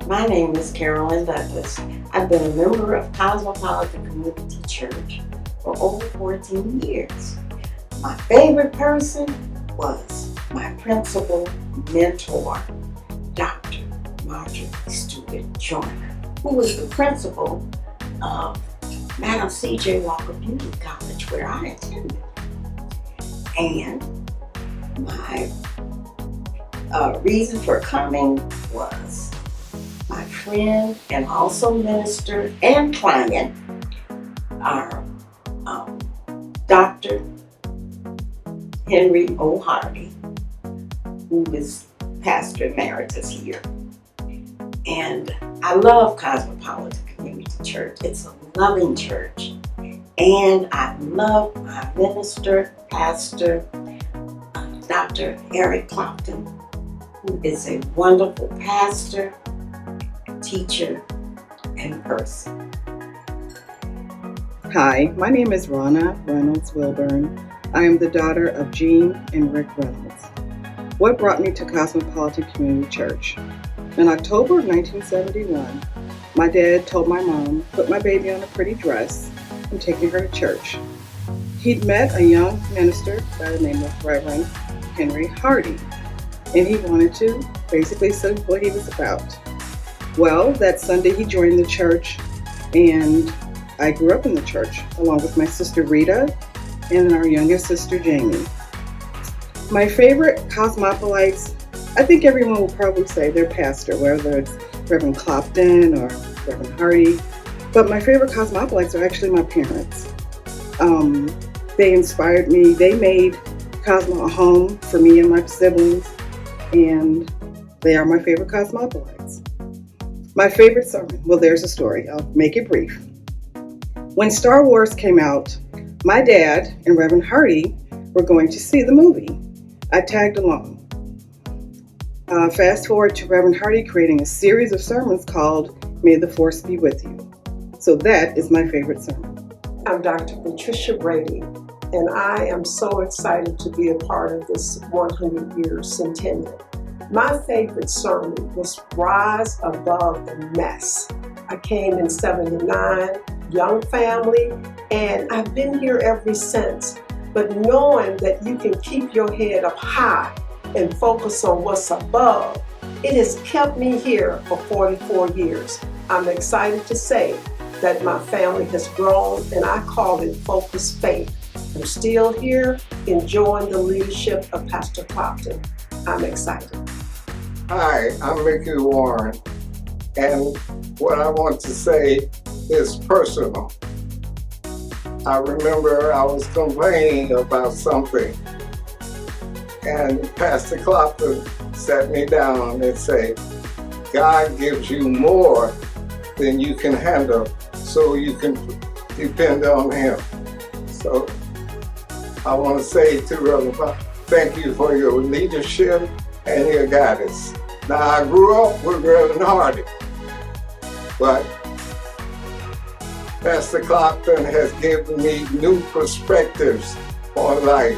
My name is Carolyn Douglas. I've been a member of Cosmopolitan Community Church for over 14 years. My favorite person was my principal mentor, Dr. Marjorie Stewart Joyner, who was the principal of Madam C.J. Walker Beauty College, where I attended. And my reason for coming was my friend and also minister and client, our Dr. Henry O. Harvey, who is pastor emeritus here. And I love Cosmopolitan Community Church. It's a loving church. And I love my minister, pastor, Dr. Eric Clopton, who is a wonderful pastor, teacher, and person. Hi, my name is Ronna Reynolds Wilburn. I am the daughter of Jean and Rick Reynolds. What brought me to Cosmopolitan Community Church? In October of 1971, my dad told my mom, put my baby on a pretty dress and taking her to church. He'd met a young minister by the name of Reverend Henry Hardy, and he wanted to basically see what he was about. Well, that Sunday he joined the church, and I grew up in the church along with my sister Rita and our youngest sister Jamie. My favorite Cosmopolites, I think everyone will probably say their pastor, whether it's Reverend Clopton or Reverend Hardy, but my favorite Cosmopolites are actually my parents. They inspired me. They made Cosmo a home for me and my siblings, and they are my favorite Cosmopolites. My favorite sermon, well, there's a story. I'll make it brief. When Star Wars came out, my dad and Reverend Hardy were going to see the movie. I tagged along. Fast forward to Reverend Hardy creating a series of sermons called May the Force Be With You. So that is my favorite sermon. I'm Dr. Patricia Brady, and I am so excited to be a part of this 100-year Centennial. My favorite sermon was Rise Above the Mess. I came in 79, young family, and I've been here ever since. But knowing that you can keep your head up high and focus on what's above, it has kept me here for 44 years. I'm excited to say that my family has grown, and I call it Focused Faith. I'm still here enjoying the leadership of Pastor Clopton. I'm excited. Hi, I'm Mickey Warren, and what I want to say is personal. I remember I was complaining about something, and Pastor Clopton sat me down and said, God gives you more than you can handle, so you can depend on Him. So I want to say to Reverend, thank you for your leadership and your guidance. Now, I grew up with Reverend Hardy, but Pastor Clopton has given me new perspectives on life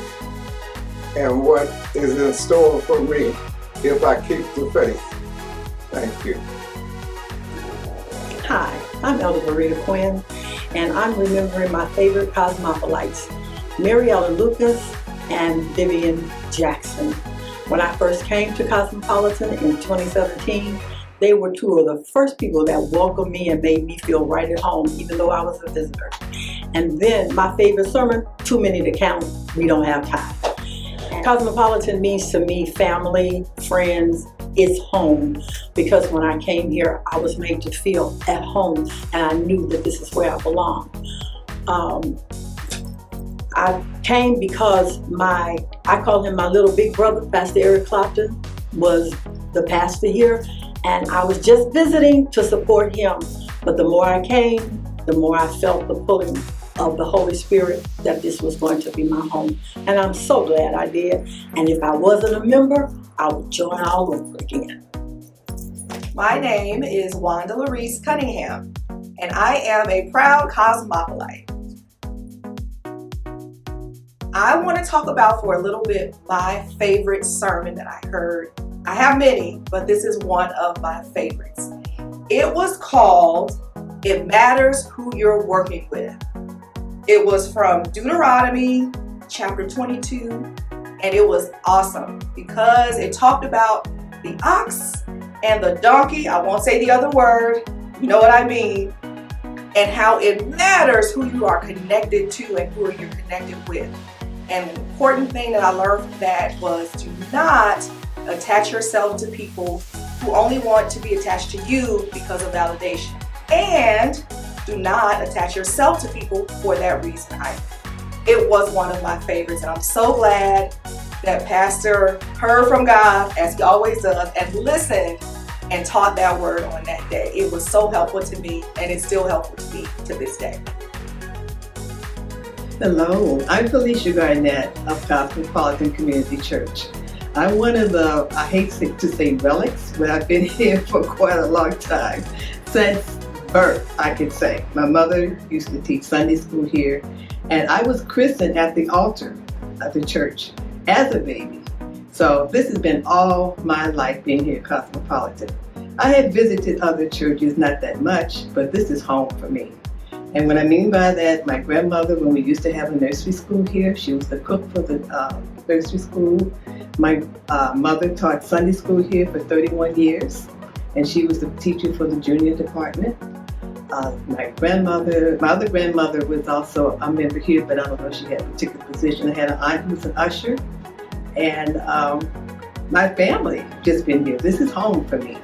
and what is in store for me if I keep the faith. Thank you. Hi, I'm Elder Marita Quinn, and I'm remembering my favorite Cosmopolites, Mariella Lucas and Vivian Jackson. When I first came to Cosmopolitan in 2017, they were two of the first people that welcomed me and made me feel right at home, even though I was a visitor. And then my favorite sermon, too many to count, we don't have time. Cosmopolitan means to me family, friends, it's home. Because when I came here, I was made to feel at home, and I knew that this is where I belong. I came because I call him my little big brother, Pastor Eric Clopton, was the pastor here, and I was just visiting to support him. But the more I came, the more I felt the pulling of the Holy Spirit that this was going to be my home. And I'm so glad I did. And if I wasn't a member, I would join all over again. My name is Wanda Larice Cunningham, and I am a proud Cosmopolite. I want to talk about for a little bit my favorite sermon that I heard. I have many, but this is one of my favorites. It was called It Matters Who You're Working With. It was from Deuteronomy chapter 22, and it was awesome because it talked about the ox and the donkey. I won't say the other word, you know what I mean, and how it matters who you are connected to and who you're connected with. And the important thing that I learned from that was do not attach yourself to people who only want to be attached to you because of validation. And do not attach yourself to people for that reason either. It was one of my favorites, and I'm so glad that Pastor heard from God, as he always does, and listened and taught that word on that day. It was so helpful to me, and it's still helpful to me to this day. Hello, I'm Felicia Garnett of Cosmopolitan Community Church. I'm one of the, I hate to say relics, but I've been here for quite a long time. Since birth, I could say. My mother used to teach Sunday school here, and I was christened at the altar of the church as a baby. So this has been all my life being here at Cosmopolitan. I have visited other churches, not that much, but this is home for me. And what I mean by that, my grandmother, when we used to have a nursery school here, she was the cook for the nursery school. My mother taught Sunday school here for 31 years, and she was the teacher for the junior department. My other grandmother was also a member here, but I don't know if she had a particular position. I had an aunt who was an usher, and my family just been here. This is home for me.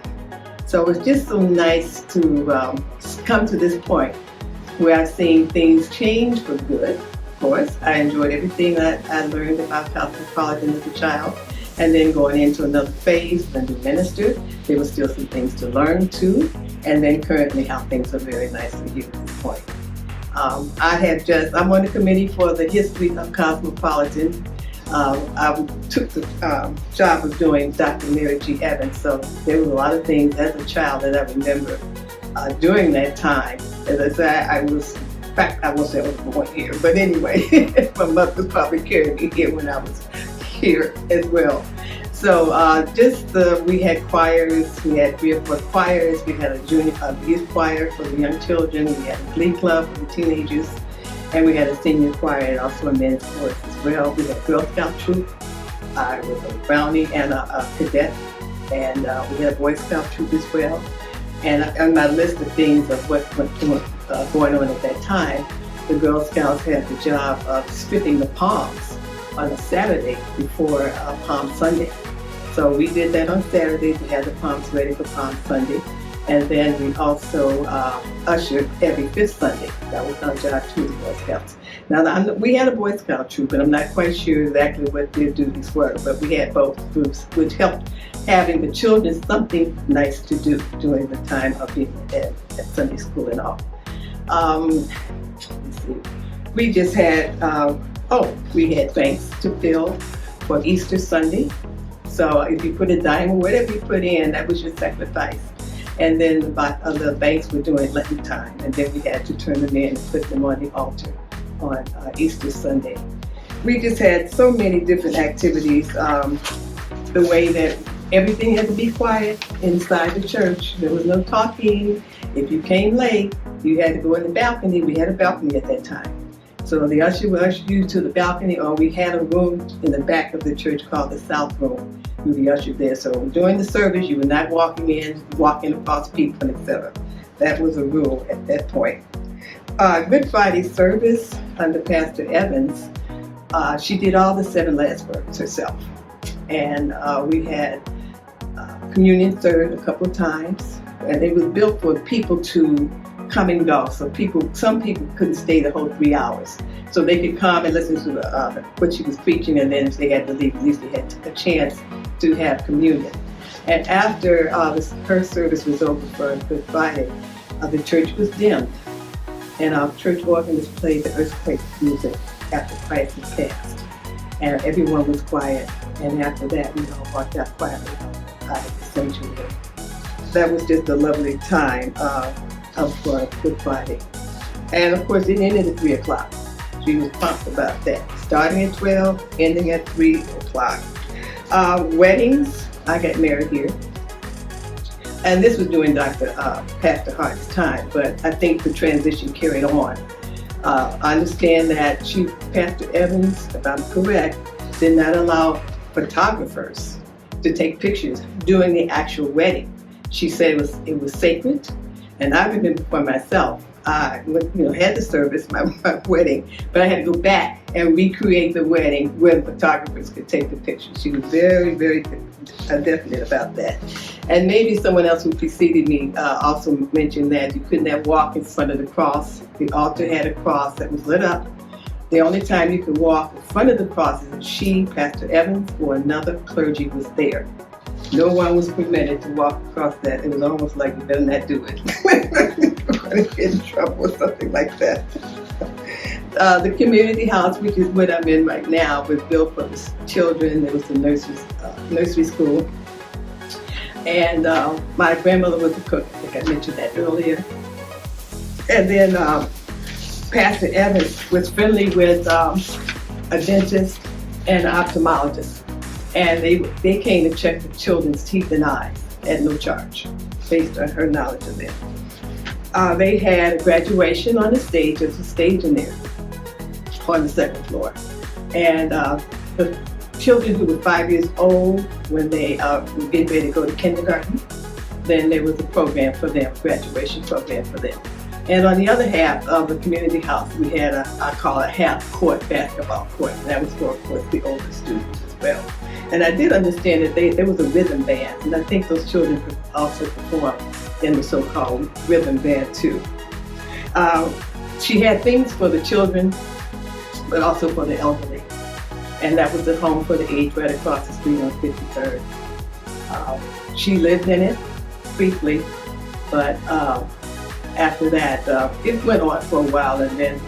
So it's just so nice to come to this point where I've seen things change for good. Of course, I enjoyed everything that I learned about Cosmopolitan as a child. And then going into another phase when we ministered, there were still some things to learn too. And then currently how things are very nicely here at this point. I'm on the committee for the history of Cosmopolitan. I took the job of doing Dr. Mary G. Evans, so there was a lot of things as a child that I remember during that time. As I said, I won't say I was born here, but anyway, my mother was probably carrying me here when I was here as well. So we had choirs, we had 3 or 4 choirs, we had a youth choir for the young children, we had a glee club for the teenagers, and we had a senior choir and also a men's chorus as well. We had a Girl Scout troop. I was a Brownie and a cadet, and we had a Boy Scout troop as well. And on my list of things of what was going on at that time, the Girl Scouts had the job of stripping the palms on a Saturday before Palm Sunday. So we did that on Saturdays. We had the palms ready for Palm Sunday. And then we also ushered every 5th Sunday. That was our job too, the Boy Scouts. Now, we had a Boy Scout troop, and I'm not quite sure exactly what their duties were, but we had both groups, which helped having the children something nice to do during the time of being at Sunday school and all. Let's see. We just had, we had banks to fill for Easter Sunday. So if you put a dime or whatever you put in, that was your sacrifice. And then the banks were doing Lenten time, and then we had to turn them in and put them on the altar on Easter Sunday. We just had so many different activities. The way that everything had to be quiet inside the church. There was no talking. If you came late, you had to go in the balcony. We had a balcony at that time. So the usher would usher you to the balcony, or we had a room in the back of the church called the South Room. You would be ushered there. So during the service, you were not walking across people, etc. That was a rule at that point. Good Friday service under Pastor Evans, she did all the 7 last words herself. And we had communion served a couple of times, and it was built for people to come and go. So some people couldn't stay the whole 3 hours. So they could come and listen to what she was preaching, and then if they had to leave, at least they had a chance to have communion. And after her service was over for Good Friday, the church was dimmed, and our church organist played the earthquake music after Christ was passed. And everyone was quiet, and after that, we all walked out quietly out of the sanctuary. That was just a lovely time of Good Friday. And of course, it ended at 3 o'clock. She was pumped about that. Starting at 12, ending at 3 o'clock. Weddings, I got married here. And this was during Pastor Hart's time, but I think the transition carried on. I understand that Pastor Evans, if I'm correct, did not allow photographers to take pictures during the actual wedding. She said it was sacred, and I remember for myself, I had the service, my wedding, but I had to go back and recreate the wedding where the photographers could take the pictures. She was very, very definite about that. And maybe someone else who preceded me also mentioned that you could not walk in front of the cross. The altar had a cross that was lit up. The only time you could walk in front of the cross is if she, Pastor Evans, or another clergy was there. No one was permitted to walk across that. It was almost like you better not do it. You're going to get in trouble or something like that. The community house, which is what I'm in right now, was built for the children. There was a nursery school. And my grandmother was a cook. I think I mentioned that earlier. And then Pastor Evans was friendly with a dentist and an ophthalmologist. And they came to check the children's teeth and eyes at no charge, based on her knowledge of them. They had a graduation on the stage. There's a stage in there on the second floor. And the children who were 5 years old, when they were getting ready to go to kindergarten, then there was a program for them, graduation program for them. And on the other half of the community house, we had I call it half-court basketball court. And that was for, of course, the older students as well. And I did understand that there was a rhythm band, and I think those children could also perform in the so-called rhythm band too. She had things for the children, but also for the elderly. And that was the home for the aged right across the street on 53rd. She lived in it briefly, but after that, it went on for a while, and then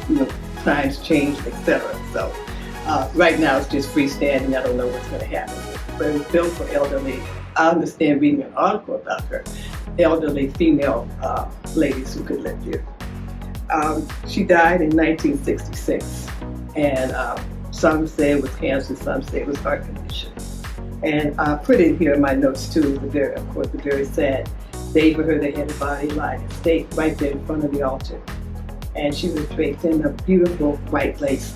times changed, etc. So right now it's just freestanding. I don't know what's going to happen with it. But it was built for elderly. I understand reading an article about her, elderly female ladies who could live there. She died in 1966, and some say it was cancer, some say it was heart condition. And I put in here in my notes too, the very sad day for her. They had a body lying in state right there in front of the altar. And she was draped in a beautiful white lace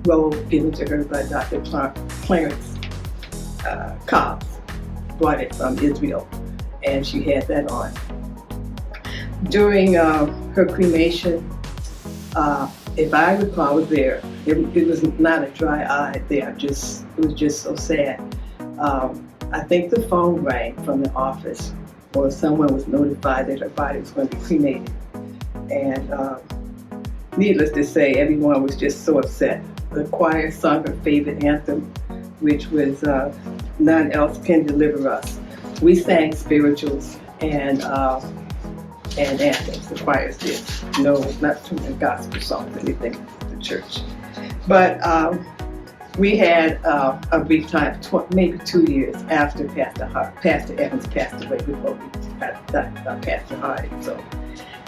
robe given to her by Dr. Clarence Cobbs. Brought it from Israel, and she had that on. During her cremation, if I recall, I was there. It was not a dry eye there. It was just so sad. I think the phone rang from the office, or someone was notified that her body was going to be cremated. And needless to say, everyone was just so upset. The choir sung her favorite anthem, which was None Else Can Deliver Us. We sang spirituals and anthems. The choirs did. No, not too many gospel songs, anything in the church. But we had a brief time, maybe 2 years after Pastor Evans passed away, before we got Pastor Hardy. So,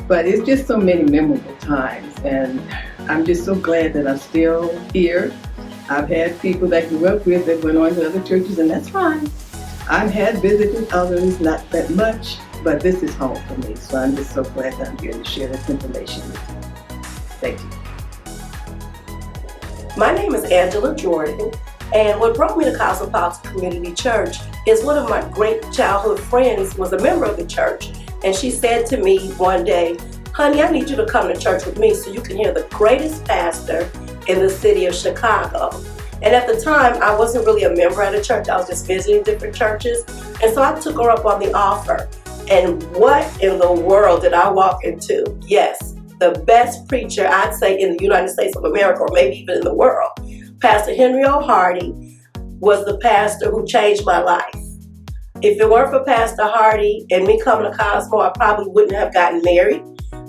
but it's just so many memorable times, and I'm just so glad that I'm still here. I've had people that I grew up with that went on to other churches, and that's fine. I've had visited others, not that much, but this is home for me. So I'm just so glad that I'm here to share this information with you. Thank you. My name is Angela Jordan, and what brought me to Cosmopolitan Community Church is one of my great childhood friends was a member of the church, and she said to me one day, "Honey, I need you to come to church with me so you can hear the greatest pastor in the city of Chicago." And at the time, I wasn't really a member at a church. I was just visiting different churches. And so I took her up on the offer. And what in the world did I walk into? Yes, the best preacher, I'd say, in the United States of America, or maybe even in the world. Pastor Henry O. Hardy was the pastor who changed my life. If it weren't for Pastor Hardy and me coming to Cosmo, I probably wouldn't have gotten married.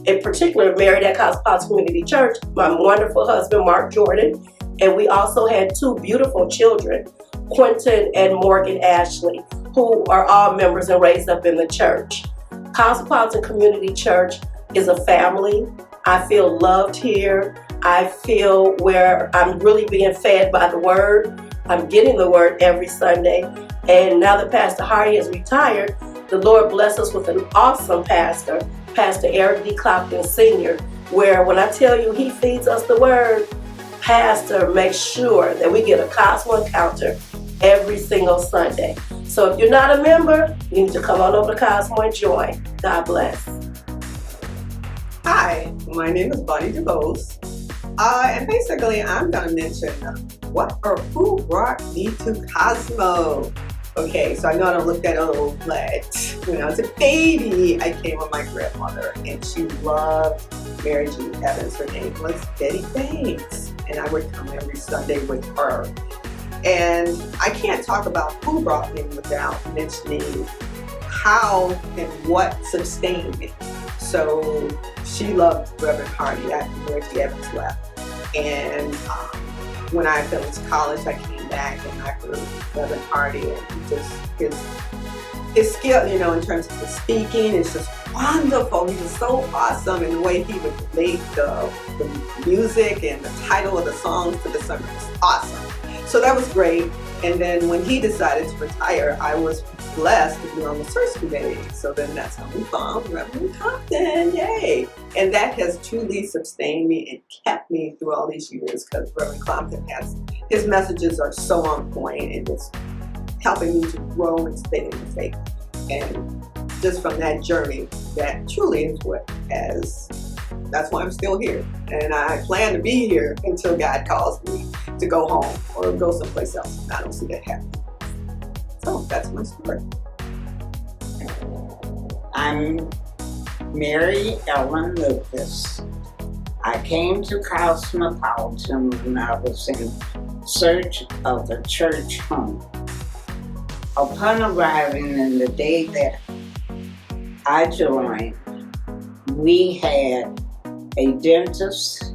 In particular, married at Cosmopolitan Community Church, my wonderful husband, Mark Jordan. And we also had two beautiful children, Quentin and Morgan Ashley, who are all members and raised up in the church. Cosmopolitan Community Church is a family. I feel loved here. I feel where I'm really being fed by the word. I'm getting the word every Sunday. And now that Pastor Hardy has retired, the Lord blessed us with an awesome pastor, Pastor Eric D. Clopton Sr., where when I tell you he feeds us the word, Pastor makes sure that we get a Cosmo encounter every single Sunday. So if you're not a member, you need to come on over to Cosmo and join. God bless. Hi, my name is Bonnie DeVos. And basically, I'm going to mention what or who brought me to Cosmo. Okay, so I know I don't look that old, but when I was a baby, I came with my grandmother, and she loved Mary Jean Evans. Her name was Betty Banks, and I would come every Sunday with her. And I can't talk about who brought me without mentioning how and what sustained me. So she loved Reverend Hardy after Mary Jean Evans left. And when I finished college, I came back and I heard Reverend Hardy, and just his skill, you know, in terms of his speaking, is just wonderful. He was so awesome, and the way he would relate the music and the title of the songs to the sermon was awesome. So that was great. And then when he decided to retire, I was blessed to be on the search committee. So then that's how we found Reverend Compton, yay! And that has truly sustained me and kept me through all these years, because Reverend Compton his messages are so on point, and it's helping me to grow and stay in the faith. And just from that journey, that truly is that's why I'm still here. And I plan to be here until God calls me to go home or go someplace else. I don't see that happening. So that's my story. I'm Mary Ellen Lucas. I came to Cosmopolitan when I was in search of a church home. Upon arriving in the day that I joined, we had a dentist.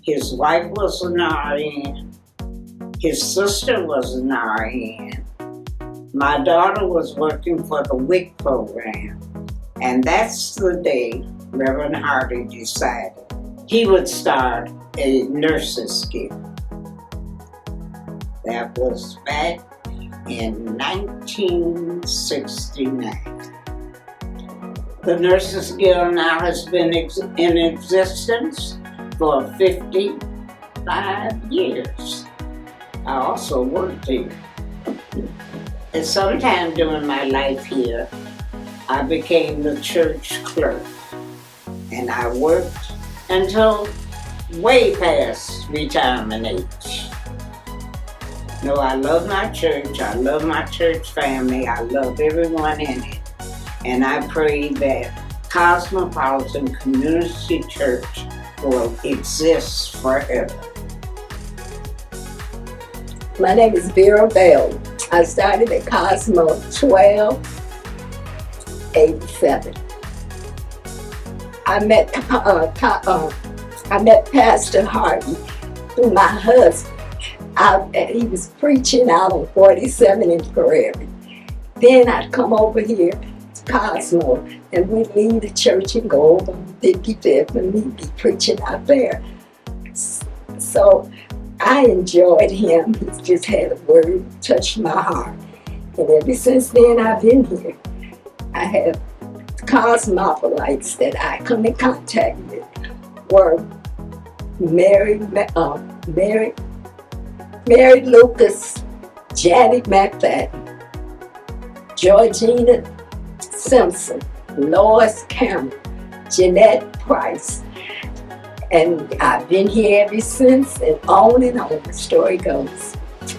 His wife was an RN. His sister was an RN. My daughter was working for the WIC program. And that's the day Reverend Hardy decided he would start a nurse's school. That was back in 1969. The nurse's guild now has been in existence for 55 years. I also worked here. And sometime during my life here, I became the church clerk. And I worked until way past retirement age. No, I love my church. I love my church family. I love everyone in it. And I pray that Cosmopolitan Community Church will exist forever. My name is Vera Bell. I started at Cosmo 1287. I met Pastor Hardy through my husband. He was preaching out on 47 in Prairie. Then I'd come over here to Cosmo, and we'd leave the church and go over on 55th, and we'd be preaching out there. So I enjoyed him. He just had a word that touched my heart. And ever since then, I've been here. I have Cosmopolites that I come in contact with were Mary Lucas, Janet McFadden, Georgina Simpson, Lois Cameron, Jeanette Price. And I've been here ever since, and on the story goes.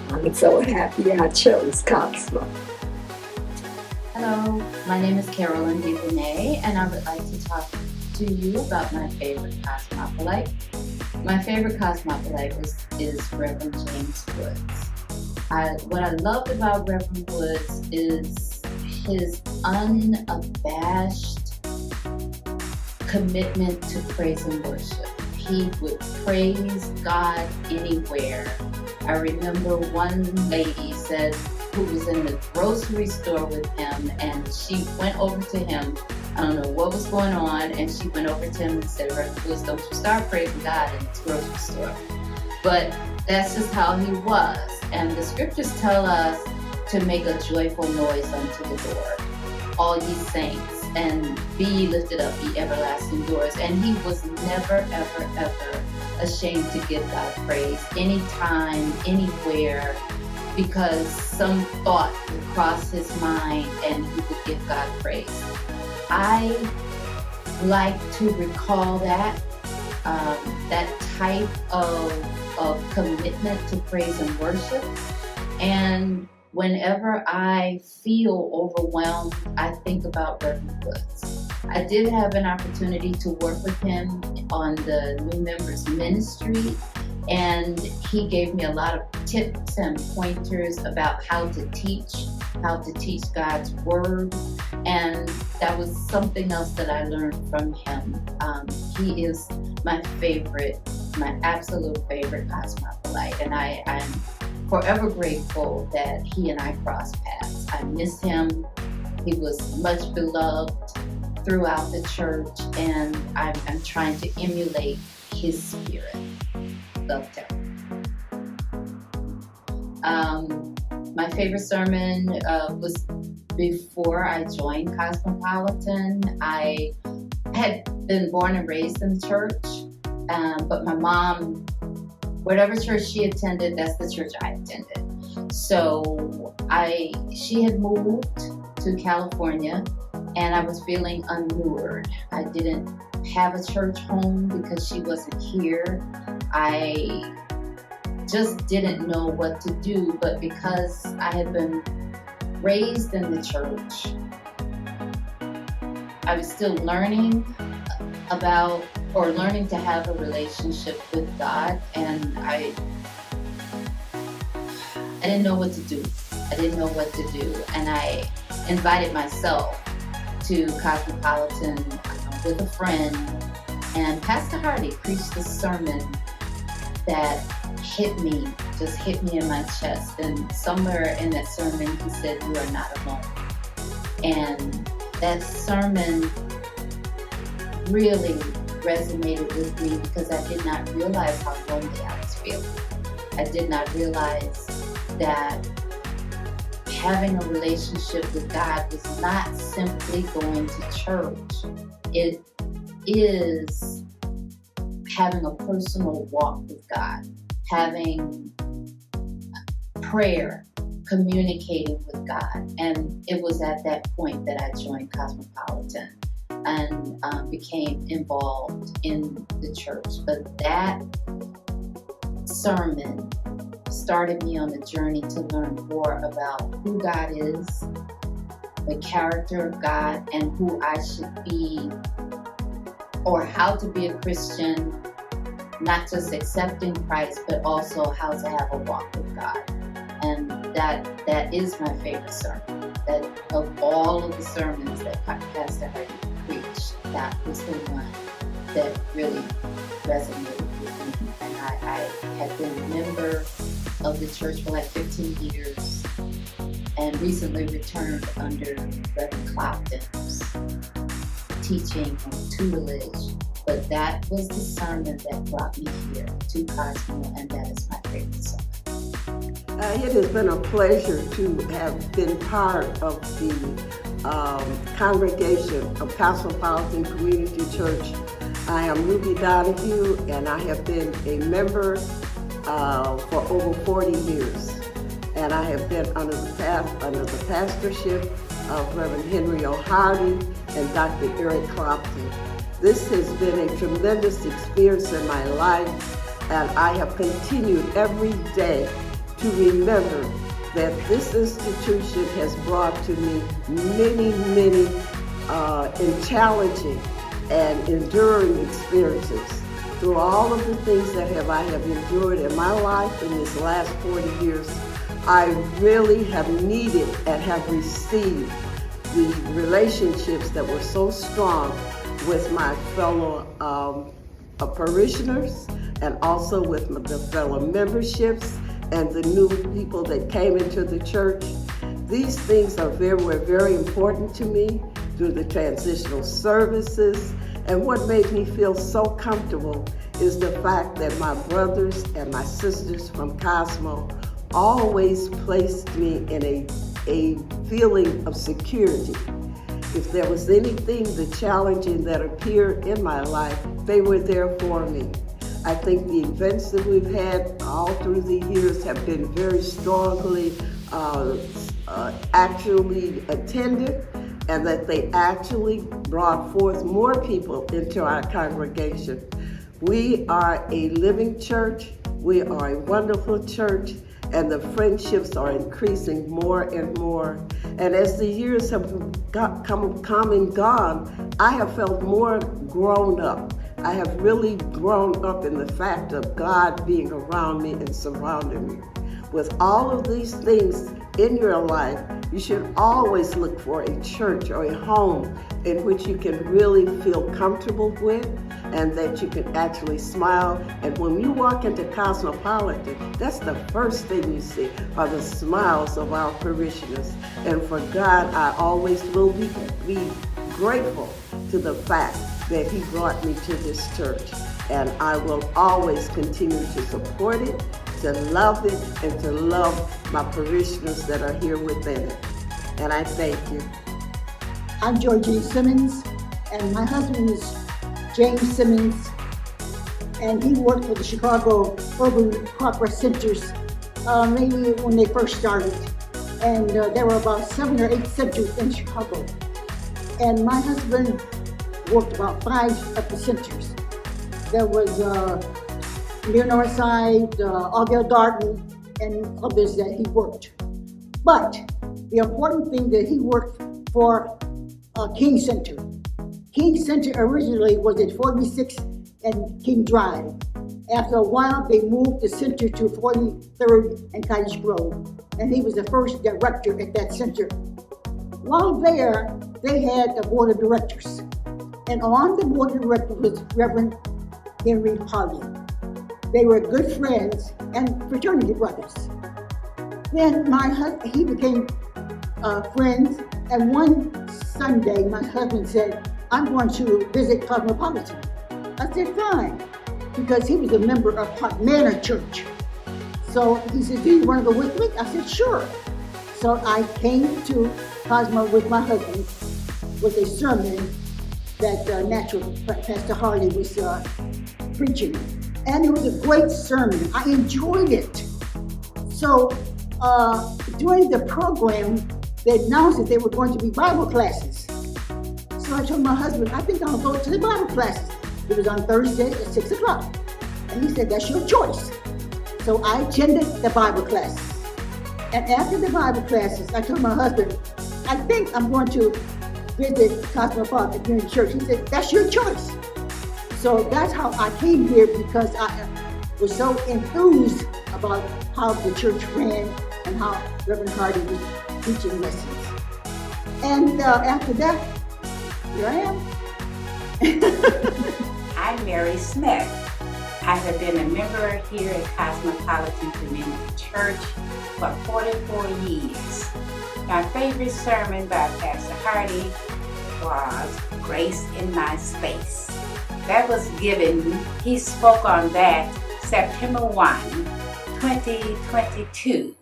I'm so happy I chose Cosmo. Hello, my name is Carolyn DeBenet, and I would like to talk to you about my favorite Cosmopolite. My favorite Cosmopolite is Reverend James Woods. What I loved about Reverend Woods is his unabashed commitment to praise and worship. He would praise God anywhere. I remember one lady said who was in the grocery store with him, and she went over to him. I don't know what was going on, and she went over to him and said, Reverend Woods, don't you start praising God in this grocery store. But that's just how he was. And the scriptures tell us to make a joyful noise unto the Lord, all ye saints, and be ye lifted up, ye everlasting doors. And he was never, ever, ever ashamed to give God praise anytime, anywhere, because some thought would cross his mind and he would give God praise. I like to recall that type of commitment to praise and worship. And whenever I feel overwhelmed, I think about Reverend Woods. I did have an opportunity to work with him on the new members ministry, and he gave me a lot of tips and pointers about how to teach God's word, and that was something else that I learned from him. He is my absolute favorite cosmopolite, and I'm forever grateful that he and I crossed paths. I miss him. He was much beloved throughout the church, and I'm trying to emulate his spirit. Loved him. My favorite sermon was before I joined Cosmopolitan. I had been born and raised in the church, but my mom, whatever church she attended, that's the church I attended. So she had moved to California, and I was feeling unmoored. I didn't have a church home because she wasn't here. I just didn't know what to do, but because I had been raised in the church, I was still learning to have a relationship with God, and I didn't know what to do. And I invited myself to Cosmopolitan with a friend, and Pastor Hardy preached a sermon that hit me in my chest. And somewhere in that sermon, he said, "You are not alone." And that sermon really resonated with me because I did not realize how lonely I was feeling. I did not realize that having a relationship with God was not simply going to church. It is having a personal walk with God, having prayer, communicating with God. And it was at that point that I joined Cosmopolitan and became involved in the church. But that sermon started me on a journey to learn more about who God is, the character of God, and who I should be, or how to be a Christian, not just accepting Christ, but also how to have a walk with God. And that is my favorite sermon. That of all of the sermons that Pastor Hardy preached, that was the one that really resonated with me. And I had been a member of the church for like 15 years and recently returned under Reverend Clopton's teaching and tutelage. But that was the sermon that brought me here to Cosmo, and that is my favorite sermon. It has been a pleasure to have been part of the congregation of Cosmopolitan Community Church. I am Ruby Donahue, and I have been a member for over 40 years. And I have been under the pastorship of Reverend Henry O'Hardy and Dr. Eric Clopton. This has been a tremendous experience in my life, and I have continued every day to remember that this institution has brought to me many challenging and enduring experiences. Through all of the things that I have endured in my life in this last 40 years, I really have needed and have received the relationships that were so strong with my fellow parishioners, and also with the fellow memberships and the new people that came into the church. These things were very important to me through the transitional services. And what made me feel so comfortable is the fact that my brothers and my sisters from Cosmo always placed me in a feeling of security. If there was anything challenging that appeared in my life, they were there for me. I think the events that we've had all through the years have been very strongly actually attended, and that they actually brought forth more people into our congregation. We are a living church. We are a wonderful church, and the friendships are increasing more and more. And as the years have come and gone, I have felt more grown up. I have really grown up in the fact of God being around me and surrounding me. With all of these things in your life, you should always look for a church or a home in which you can really feel comfortable with and that you can actually smile. And when you walk into Cosmopolitan, that's the first thing you see are the smiles of our parishioners. And for God, I always will be grateful to the fact that He brought me to this church. And I will always continue to support it, to love it, and to love my parishioners that are here within it. And I thank you. I'm Georgie Simmons, and my husband is James Simmons, and he worked for the Chicago Urban Corporate Centers maybe when they first started. And there were about 7 or 8 centers in Chicago. And my husband worked about 5 of the centers. There was near Northside, Augill Garden, and others that he worked. But the important thing that he worked for King Center. King Center originally was at 46 and King Drive. After a while, they moved the center to 43rd and Cottage Grove, and he was the first director at that center. While there, they had a board of directors, and on the board of directors was Reverend Henry Hardy. They were good friends and fraternity brothers. Then he became friends, and one Sunday, my husband said, I'm going to visit Cosmopolitan. I said, fine, because he was a member of Park Manor Church. So he said, do you want to go with me? I said, sure. So I came to Cosmo with my husband with a sermon that Pastor Harley was preaching. And it was a great sermon. I enjoyed it. So during the program, they announced that there were going to be Bible classes. So I told my husband, I think I'll go to the Bible classes. It was on Thursday at 6 o'clock. And he said, that's your choice. So I attended the Bible classes. And after the Bible classes, I told my husband, I think I'm going to visit Cosmopolitan Community Church. He said, that's your choice. So that's how I came here, because I was so enthused about how the church ran and how Reverend Hardy was teaching lessons. And after that, here I am. I'm Mary Smith. I have been a member here at Cosmopolitan Community Church for 44 years. My favorite sermon by Pastor Hardy was Grace in My Space. That was given, he spoke on that September 1, 2022.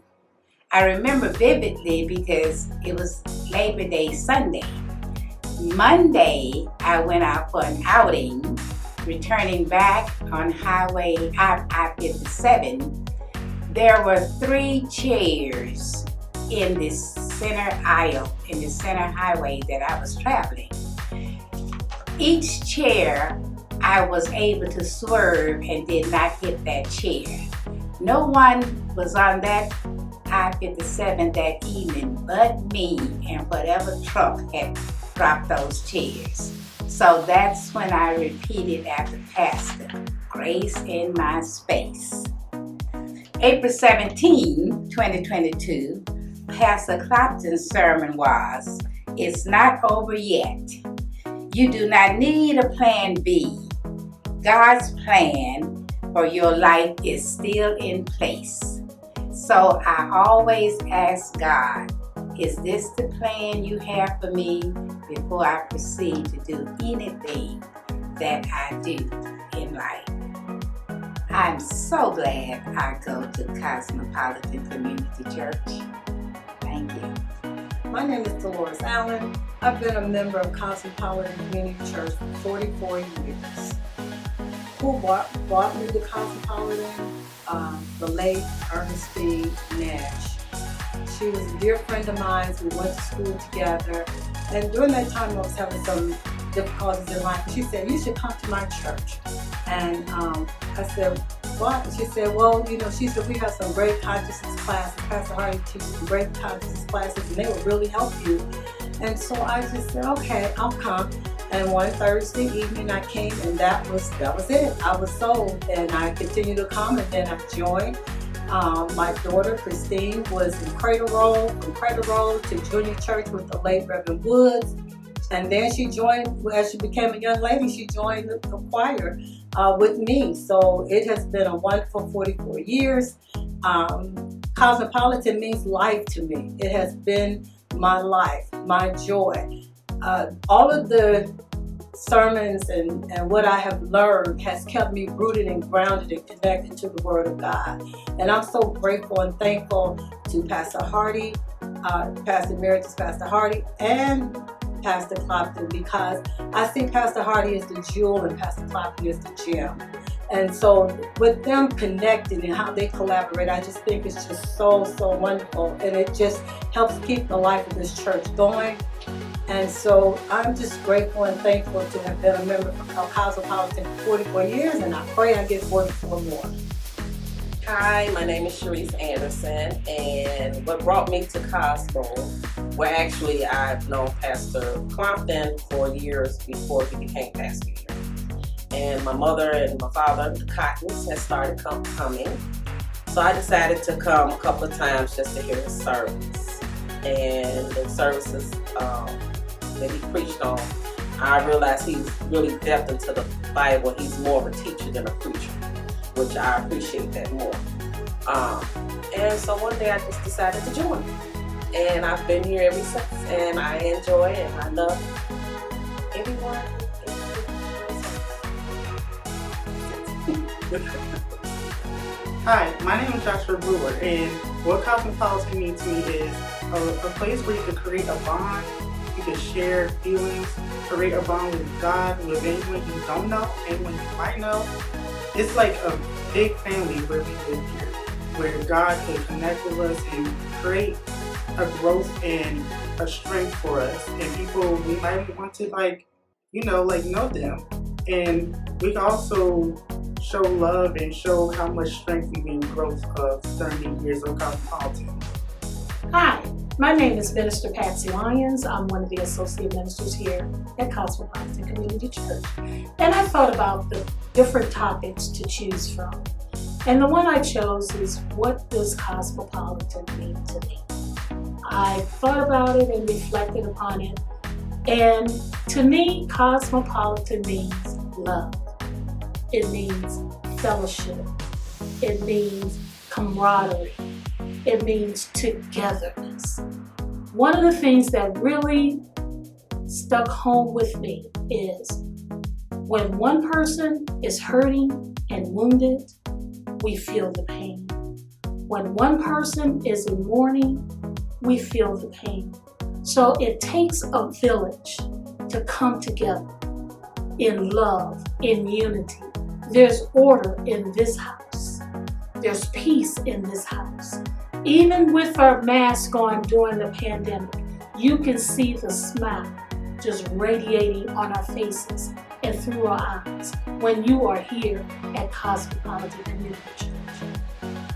I remember vividly because it was Labor Day Sunday. Monday, I went out for an outing, returning back on Highway I-57. There were 3 chairs in this center aisle, in the center highway that I was traveling. Each chair, I was able to swerve and did not hit that chair. No one was on that I-57 that evening but me and whatever truck had dropped those chairs. So that's when I repeated after Pastor, Grace in My Space. April 17, 2022, Pastor Clapton's sermon was, It's Not Over Yet. You do not need a plan B. God's plan for your life is still in place. So I always ask God, is this the plan you have for me before I proceed to do anything that I do in life? I'm so glad I go to Cosmopolitan Community Church. Thank you. My name is Dolores Allen. I've been a member of Cosmopolitan Community Church for 44 years. Who brought me to Cosmopolitan? The late Ernestine Nash. She was a dear friend of mine. We went to school together. And during that time, I was having some difficulties in life. She said, you should come to my church. And I said, what? She said, well, she said, we have some great consciousness classes. Pastor Hardy teaches some great consciousness classes, and they will really help you. And so I just said, okay, I'll come. And one Thursday evening I came, and that was it. I was sold, and I continued to come, and then I joined. My daughter Christine was in Cradle Roll, from Cradle Roll to junior church with the late Reverend Woods. And then she joined, as she became a young lady, she joined the choir with me. So it has been a wonderful 44 years. Cosmopolitan means life to me. It has been my life, my joy. All of the sermons and what I have learned has kept me rooted and grounded and connected to the Word of God. And I'm so grateful and thankful to Pastor Hardy, Pastor Emeritus Pastor Hardy, and Pastor Clopton, because I see Pastor Hardy as the jewel and Pastor Clopton as the gem. And so with them connected and how they collaborate, I just think it's just so wonderful. And it just helps keep the life of this church going. And so I'm just grateful and thankful to have been a member of Cosmopolitan for 44 years, and I pray I get 44 more. Hi, my name is Sharice Anderson, and what brought me to Cosmo, well, actually I've known Pastor Clompton for years before he became pastor here. And my mother and my father, the Cottons, had started coming. So I decided to come a couple of times just to hear his service. And the services that he preached on, I realized he's really depth into the Bible. He's more of a teacher than a preacher, which I appreciate that more. And so one day I just decided to join. And I've been here ever since, and I enjoy it, and I love everyone. Hi, my name is Joshua Brewer, and what Cosmopolitan means to me is a place where you can create a bond, you can share feelings, create a bond with God, with anyone you don't know, anyone you might know. It's like a big family where we live here, where God can connect with us and create a growth and a strength for us, and people we might want to know them. And we can also show love and show how much strength we've been growth of 30 years of Cosmopolitan. Hi, my name is Minister Patsy Lyons. I'm one of the associate ministers here at Cosmopolitan Community Church. And I thought about the different topics to choose from. And the one I chose is, what does Cosmopolitan mean to me? I thought about it and reflected upon it. And to me, Cosmopolitan means love. It means fellowship. It means camaraderie. It means togetherness. One of the things that really stuck home with me is when one person is hurting and wounded, we feel the pain. When one person is in mourning, we feel the pain. So it takes a village to come together in love, in unity. There's order in this house. There's peace in this house. Even with our masks on during the pandemic, you can see the smile just radiating on our faces and through our eyes when you are here at Cosmopolitan Community Church.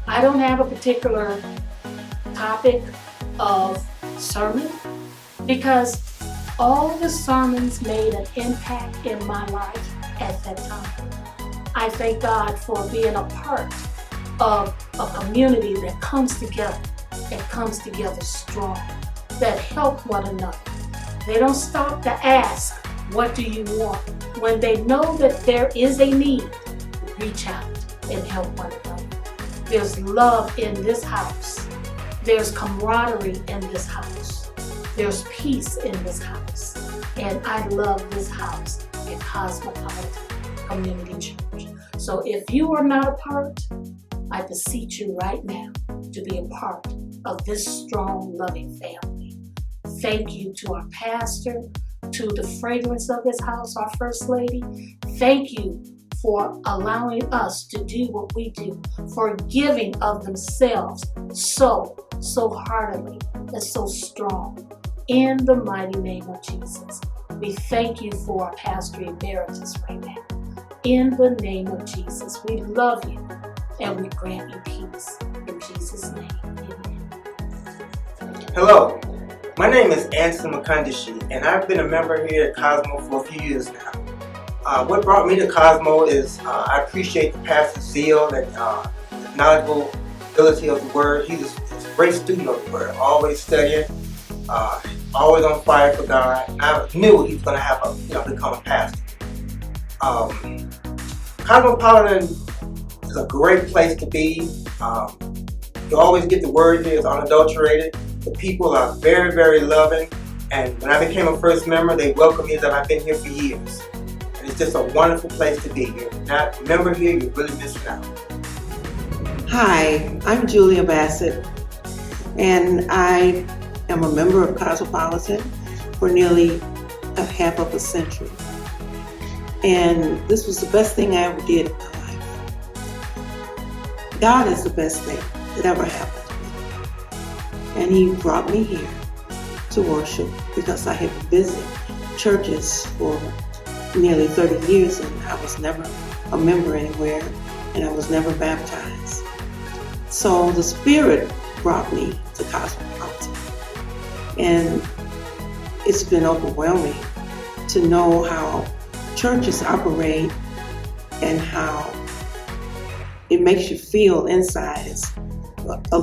I don't have a particular topic of sermon because all the sermons made an impact in my life at that time. I thank God for being a part of a community that comes together strong, that help one another. They don't stop to ask, what do you want? When they know that there is a need, reach out and help one another. There's love in this house. There's camaraderie in this house. There's peace in this house. And I love this house at Cosmopolitan. Community Church. So if you are not a part, I beseech you right now to be a part of this strong, loving family. Thank you to our pastor, to the fragrance of this house, our First Lady. Thank you for allowing us to do what we do, for giving of themselves so heartily and so strong. In the mighty name of Jesus, we thank you for our Pastor Emeritus right now. In the name of Jesus, we love you and we grant you peace. In Jesus' name, amen. Hello, my name is Anson McCundishi, and I've been a member here at Cosmo for a few years now. What brought me to Cosmo is I appreciate the pastor's zeal and knowledgeable ability of the Word. He's a great student of the Word, always studying, always on fire for God. I knew he was going to have become a pastor. Cosmopolitan is a great place to be. You always get the Word here. It's unadulterated. The people are very, very loving. And when I became a first member, they welcomed me as if I've been here for years. And it's just a wonderful place to be. If you're not a member here, you're really missing out. Hi, I'm Julia Bassett, and I am a member of Cosmopolitan for nearly a half of a century. And this was the best thing I ever did in my life. God is the best thing that ever happened to me. And He brought me here to worship because I had visited churches for nearly 30 years and I was never a member anywhere and I was never baptized. So the Spirit brought me to Cosmopolitan. And it's been overwhelming to know how churches operate and how it makes you feel inside as a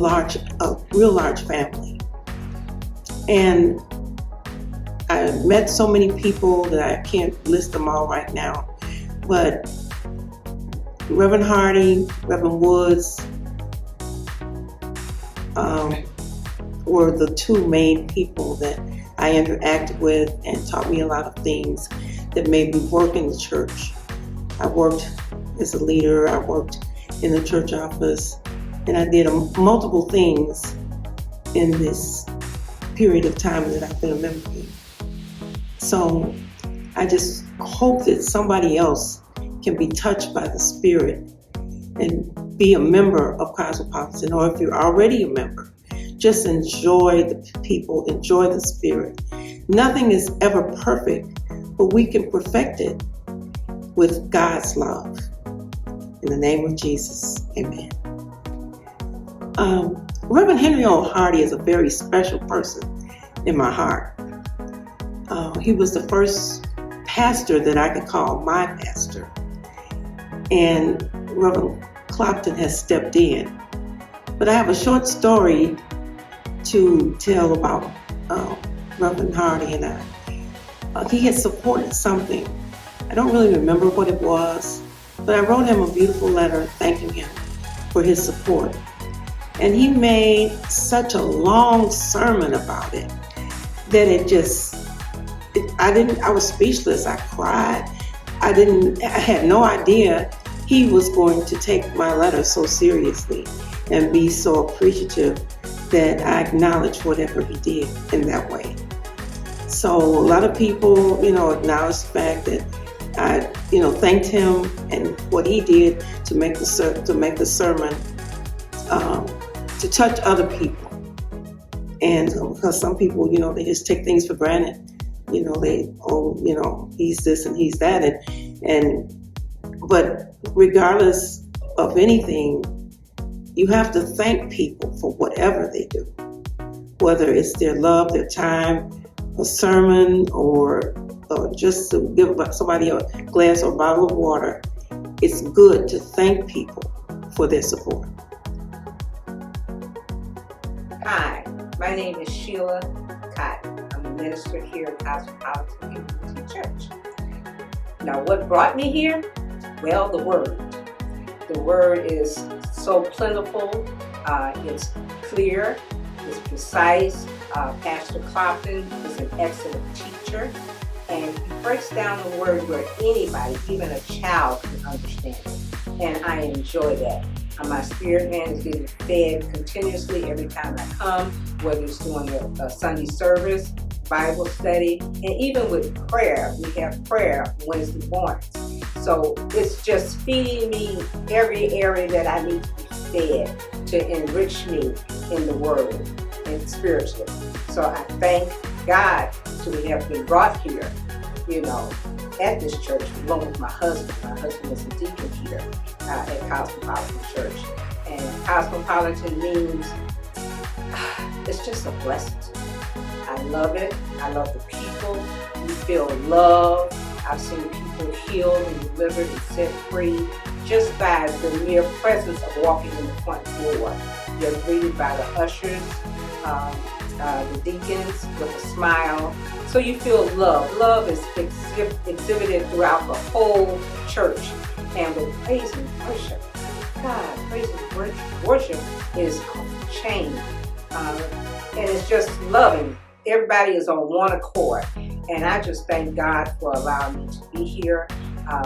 real large family. And I met so many people that I can't list them all right now, but Reverend Hardy, Reverend Woods were the two main people that I interacted with and taught me a lot of things that made me work in the church. I worked as a leader, I worked in the church office, and I did multiple things in this period of time that I've been a member here. So I just hope that somebody else can be touched by the Spirit and be a member of Cosmopolitan, or if you're already a member, just enjoy the people, enjoy the Spirit. Nothing is ever perfect, but we can perfect it with God's love. In the name of Jesus, amen. Reverend Henry O. Hardy is a very special person in my heart. He was the first pastor that I could call my pastor. And Reverend Clopton has stepped in. But I have a short story to tell about Reverend Hardy and I. He had supported something. I don't really remember what it was, but I wrote him a beautiful letter thanking him for his support. And he made such a long sermon about it that I was speechless. I cried. I had no idea he was going to take my letter so seriously and be so appreciative that I acknowledged whatever he did in that way. So a lot of people, acknowledged the fact that I, thanked him and what he did to make the sermon to touch other people. And because some people, they just take things for granted. He's this and he's that, but regardless of anything, you have to thank people for whatever they do, whether it's their love, their time, a sermon, or just to give somebody a glass or bottle of water. It's good to thank people for their support. Hi, my name is Sheila Cotton. I'm a minister here at Cosmopolitan Community Church. Now, what brought me here? Well, the Word. The Word is so plentiful. It's clear. It's precise. Pastor Clopton is an excellent teacher. and he breaks down the word where anybody, even a child, can understand it. And I enjoy that. My spirit man is getting fed continuously every time I come, whether it's doing a Sunday service, Bible study, and even with prayer. We have prayer Wednesday mornings. So it's just feeding me every area that I need to be fed to enrich me in the word and spiritually. So I thank God to have been brought here, at this church along with my husband. My husband is a deacon here at Cosmopolitan Church. And Cosmopolitan means it's just a blessing to me. I love it. I love the people. You feel love. I've seen people healed and delivered and set free just by the mere presence of walking in the front door. You're greeted by the ushers, the deacons with a smile. So you feel love. Love is exhibited throughout the whole church. And with praise and worship, God, praise and worship is off the chain. And it's just loving. Everybody is on one accord. And I just thank God for allowing me to be here.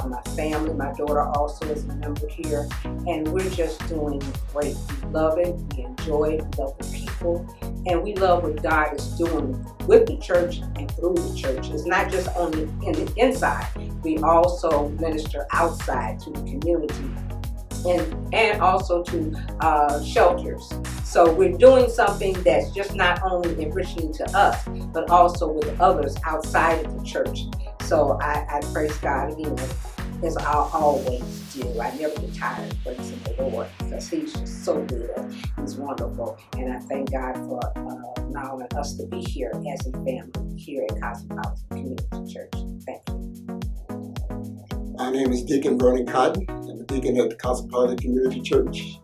My family, my daughter also is a member here. And we're just doing great. We love it. We enjoy it. We love the people. And we love what God is doing with the church and through the church. It's not just only in the inside. We also minister outside to the community and also to shelters. So we're doing something that's just not only enriching to us, but also with others outside of the church. So I praise God again, as I always do. I never get tired of praising the Lord because He's just so good. He's wonderful. And I thank God for allowing us to be here as a family here at Cosmopolitan Community Church. Thank you. My name is Deacon Vernon Cotton. I'm a deacon at the Cosmopolitan Community Church.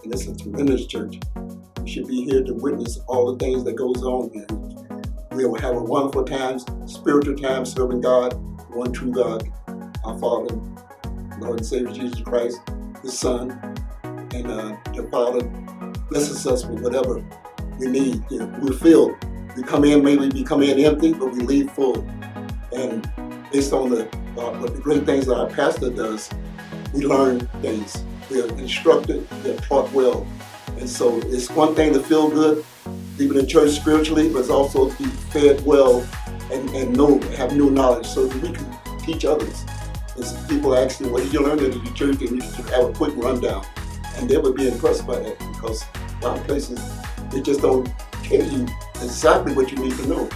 And it's a tremendous church. We should be here to witness all the things that goes on here. We'll have a wonderful time, spiritual time, serving God, one true God, our Father, Lord and Savior Jesus Christ, His Son, and the Father blesses us with whatever we need. We're filled. We come in, maybe we come in empty, but we leave full. And based on the great things that our pastor does, we learn things. We're instructed, we're taught well. And so it's one thing to feel good, even in church spiritually, but it's also to be fed well and have new knowledge so that we can teach others. And people ask me, what did you learn at your church? And you should have a quick rundown. And they would be impressed by that because a lot of places, they just don't tell you exactly what you need to know.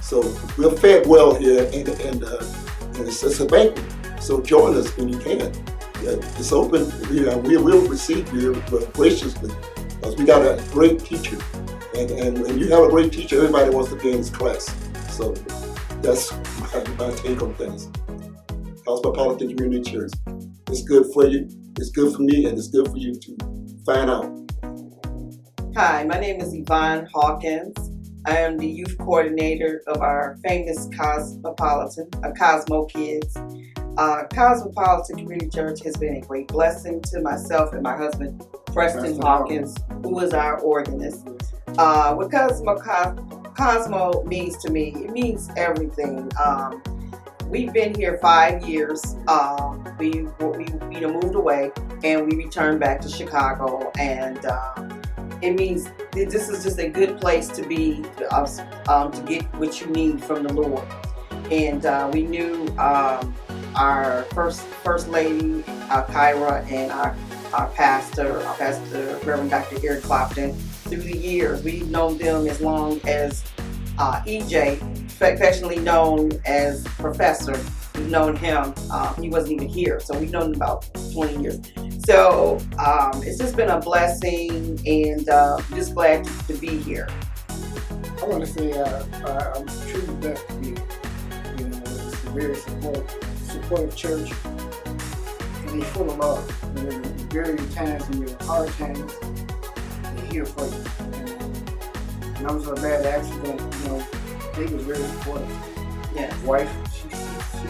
So we're fed well here and it's a banquet. So join us when you can. It's open. We will receive you graciously because we got a great teacher. And when you have a great teacher, everybody wants to be in his class. So that's my take on things. Cosmopolitan Community Church. It's good for you, it's good for me, and it's good for you to find out. Hi, my name is Yvonne Hawkins. I am the youth coordinator of our famous Cosmopolitan, Cosmo Kids. Cosmopolitan Community Church has been a great blessing to myself and my husband, Preston Hawkins, who is our organist. What Cosmo means to me, it means everything. We've been here 5 years. We moved away and we returned back to Chicago, and it means this is just a good place to be to get what you need from the Lord. And we knew our first lady, Kyra, and our pastor, Reverend Dr. Eric Clopton, through the years. We've known them as long as EJ, affectionately known as Professor. We've known him. He wasn't even here, so we've known him about 20 years. So it's just been a blessing, and just glad to be here. I want to say I'm truly blessed to be here. It's a very supportive church, and they're full of love. In very times, in your hard times, they're here for you. And I was in a bad accident, they was very supportive. Yes. Wife, she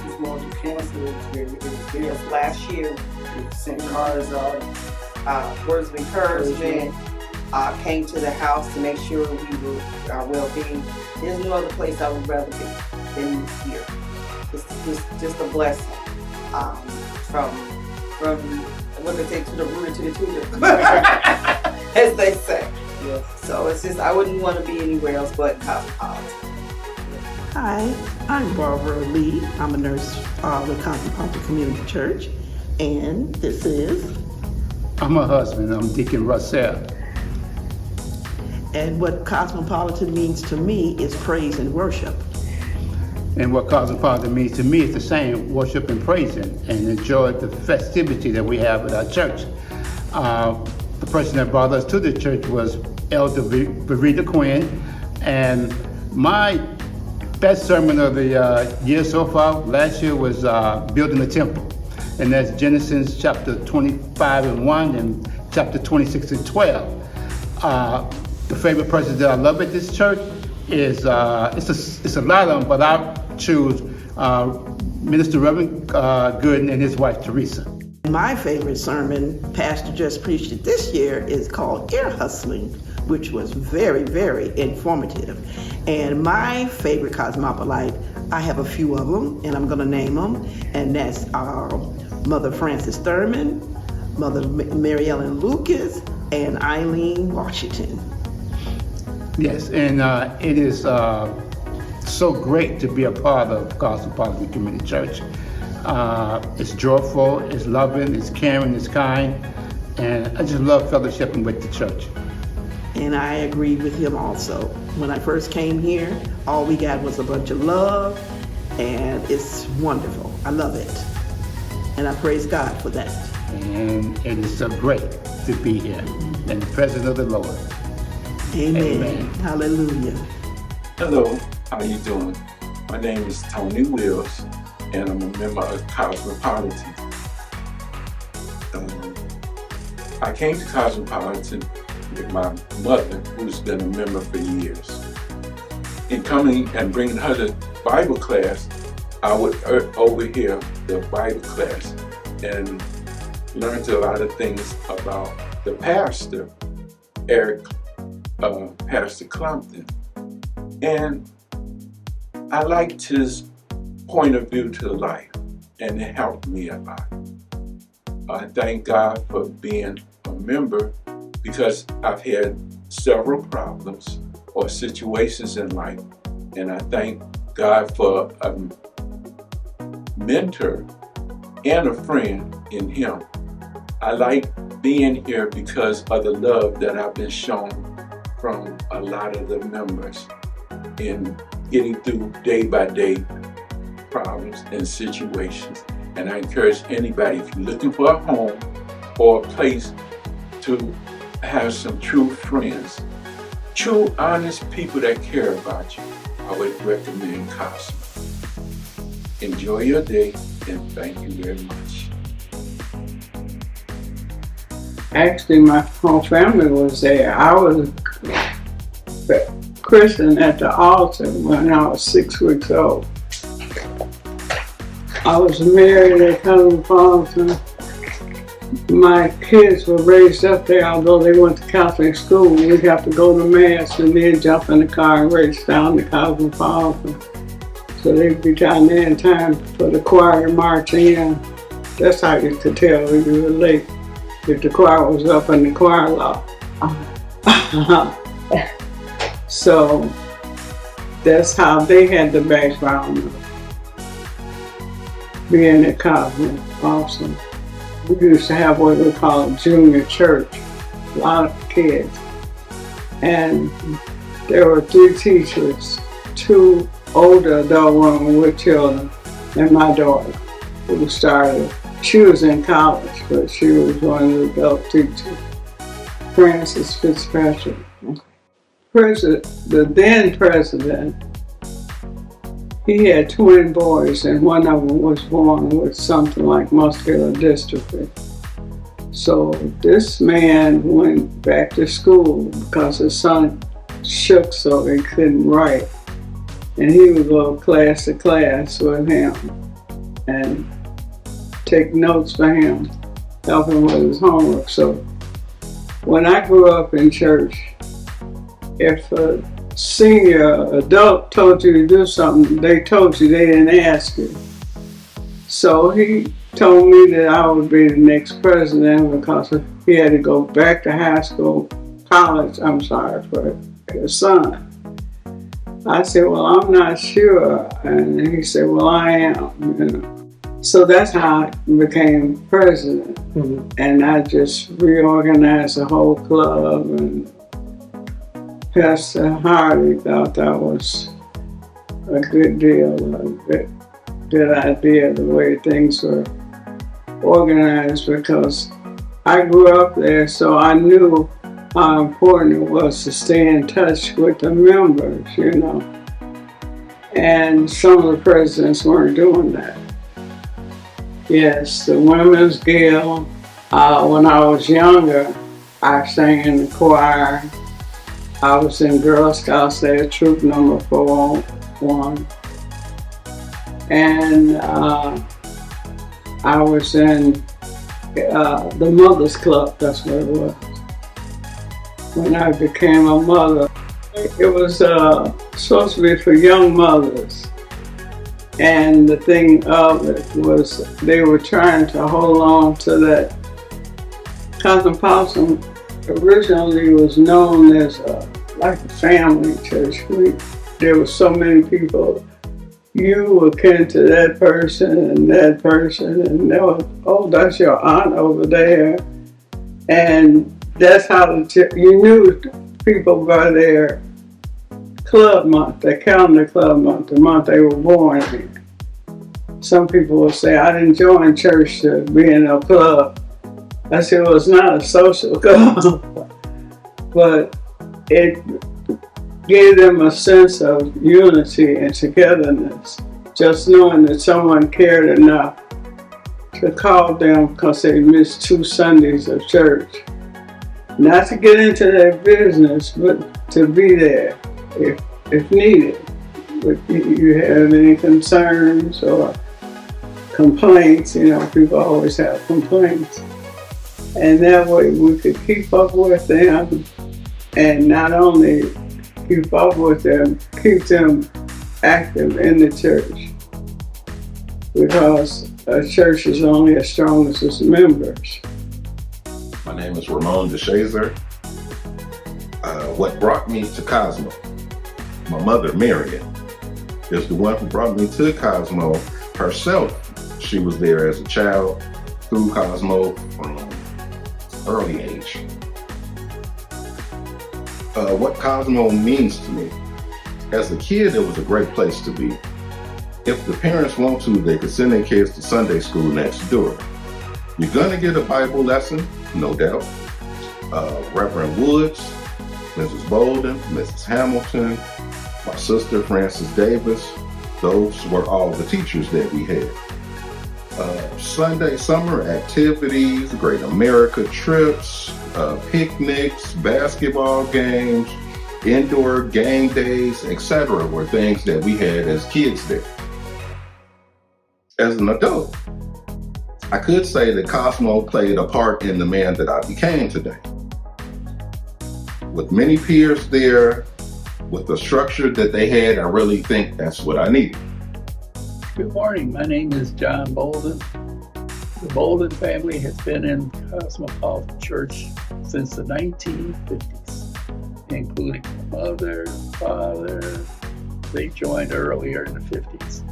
was going through cancer. It was there last year. They sent cars out. Words of encouragement. Came to the house to make sure we were our well-being. There's no other place I would rather be than here. just a blessing. From what they say, to the rooter to the tutor, as they say. Yes. So it's just, I wouldn't want to be anywhere else but Cosmopolitan. Hi, I'm Barbara Lee. I'm a nurse with Cosmopolitan Community Church, and this is... I'm her husband. I'm Deacon Russell. And what Cosmopolitan means to me is praise and worship. And what Cosmopolitan means to me is the same, worship and praising, and enjoy the festivity that we have at our church. The person that brought us to the church was Elder Verita Quinn, and my best sermon of the year so far, last year, was building the temple. And that's Genesis chapter 25:1 and chapter 26:12. The favorite person that I love at this church is, it's a lot of them, but I choose Minister Reverend Gooden and his wife Teresa. My favorite sermon, Pastor just preached it this year, is called Ear Hustling, which was very, very informative. And my favorite Cosmopolite, I have a few of them, and I'm going to name them, and that's Mother Frances Thurman, Mother Mary Ellen Lucas, and Eileen Washington. Yes, and it is so great to be a part of Cosmopolitan Community Church. It's joyful, it's loving, it's caring, it's kind, and I just love fellowshipping with the church. And I agree with him also. When I first came here, all we got was a bunch of love, and it's wonderful. I love it. And I praise God for that. And it is so great to be here in the presence of the Lord. Amen. Amen. Hallelujah. Hello, how you doing? My name is Tony Wills, and I'm a member of Cosmopolitan. I came to Cosmopolitan with my mother, who's been a member for years. In coming and bringing her to Bible class, I would overhear the Bible class and learned a lot of things about the pastor, Pastor Clumpton. And I liked his point of view to life, and it helped me a lot. I thank God for being a member, because I've had several problems or situations in life, and I thank God for a mentor and a friend in him. I like being here because of the love that I've been shown from a lot of the members in getting through day-by-day problems and situations. And I encourage anybody, if you're looking for a home or a place to have some true friends, true, honest people that care about you, I would recommend Cosmo. Enjoy your day, and thank you very much. Actually, my whole family was there. I was christened at the altar when I was 6 weeks old. I was married at Cosmopolitan. My kids were raised up there, although they went to Catholic school. We'd have to go to Mass and then jump in the car and race down to Cosmopolitan. So they'd be down there in time for the choir to march in. That's how you could tell if you were late, if the choir was up in the choir loft. So that's how they had the background of being at Cosmo also. We used to have what we call a junior church, a lot of kids. And there were 3 teachers, 2 older adult women with children, and my daughter, who started. She was in college, but she was one of the adult teachers, Francis Fitzpatrick. The then president, he had twin boys, and one of them was born with something like muscular dystrophy. So this man went back to school because his son shook so he couldn't write. And he would go class to class with him and take notes for him, help him with his homework. So when I grew up in church, if a senior adult told you to do something, they told you, they didn't ask you. So he told me that I would be the next president because he had to go back to college for his son. I said, well, I'm not sure. And he said, well, I am. So that's how I became president. Mm-hmm. And I just reorganized the whole club, and Pastor Hardy thought that was a good deal, a good idea, the way things were organized, because I grew up there, so I knew how important it was to stay in touch with the members, And some of the presidents weren't doing that. Yes, the Women's Guild. When I was younger, I sang in the choir. I was in Girl Scouts there, troop number 401. And I was in the Mothers Club, that's what it was. When I became a mother, it was supposed to be for young mothers. And the thing of it was they were trying to hold on to that. Cosmopolitan originally was known as like a family church. There were so many people. You were kin to that person, and they were, oh, that's your aunt over there. And that's how you knew people by their club month, their calendar club month, the month they were born in. Some people will say, I didn't join church to be in a club. I said, well, it's not a social club, but it gave them a sense of unity and togetherness. Just knowing that someone cared enough to call them because they missed 2 Sundays of church. Not to get into their business, but to be there if needed. If you have any concerns or complaints, people always have complaints. And that way we could keep up with them, and not only keep up with them, keep them active in the church. Because a church is only as strong as its members. My name is Ramon DeShazer. What brought me to Cosmo? My mother, Marion, is the one who brought me to Cosmo herself. She was there as a child through Cosmo from early age. What Cosmo means to me. As a kid, it was a great place to be. If the parents want to, they could send their kids to Sunday school next door. You're gonna get a Bible lesson, no doubt. Reverend Woods, Mrs. Bolden, Mrs. Hamilton, my sister Frances Davis, those were all the teachers that we had. Sunday summer activities, Great America trips, picnics, basketball games, indoor game days, etc. were things that we had as kids there. As an adult, I could say that Cosmo played a part in the man that I became today. With many peers there, with the structure that they had, I really think that's what I needed. Good morning, my name is John Bolden. The Bolden family has been in Cosmopolitan Church since the 1950s, including my mother, father. They joined earlier in the 50s.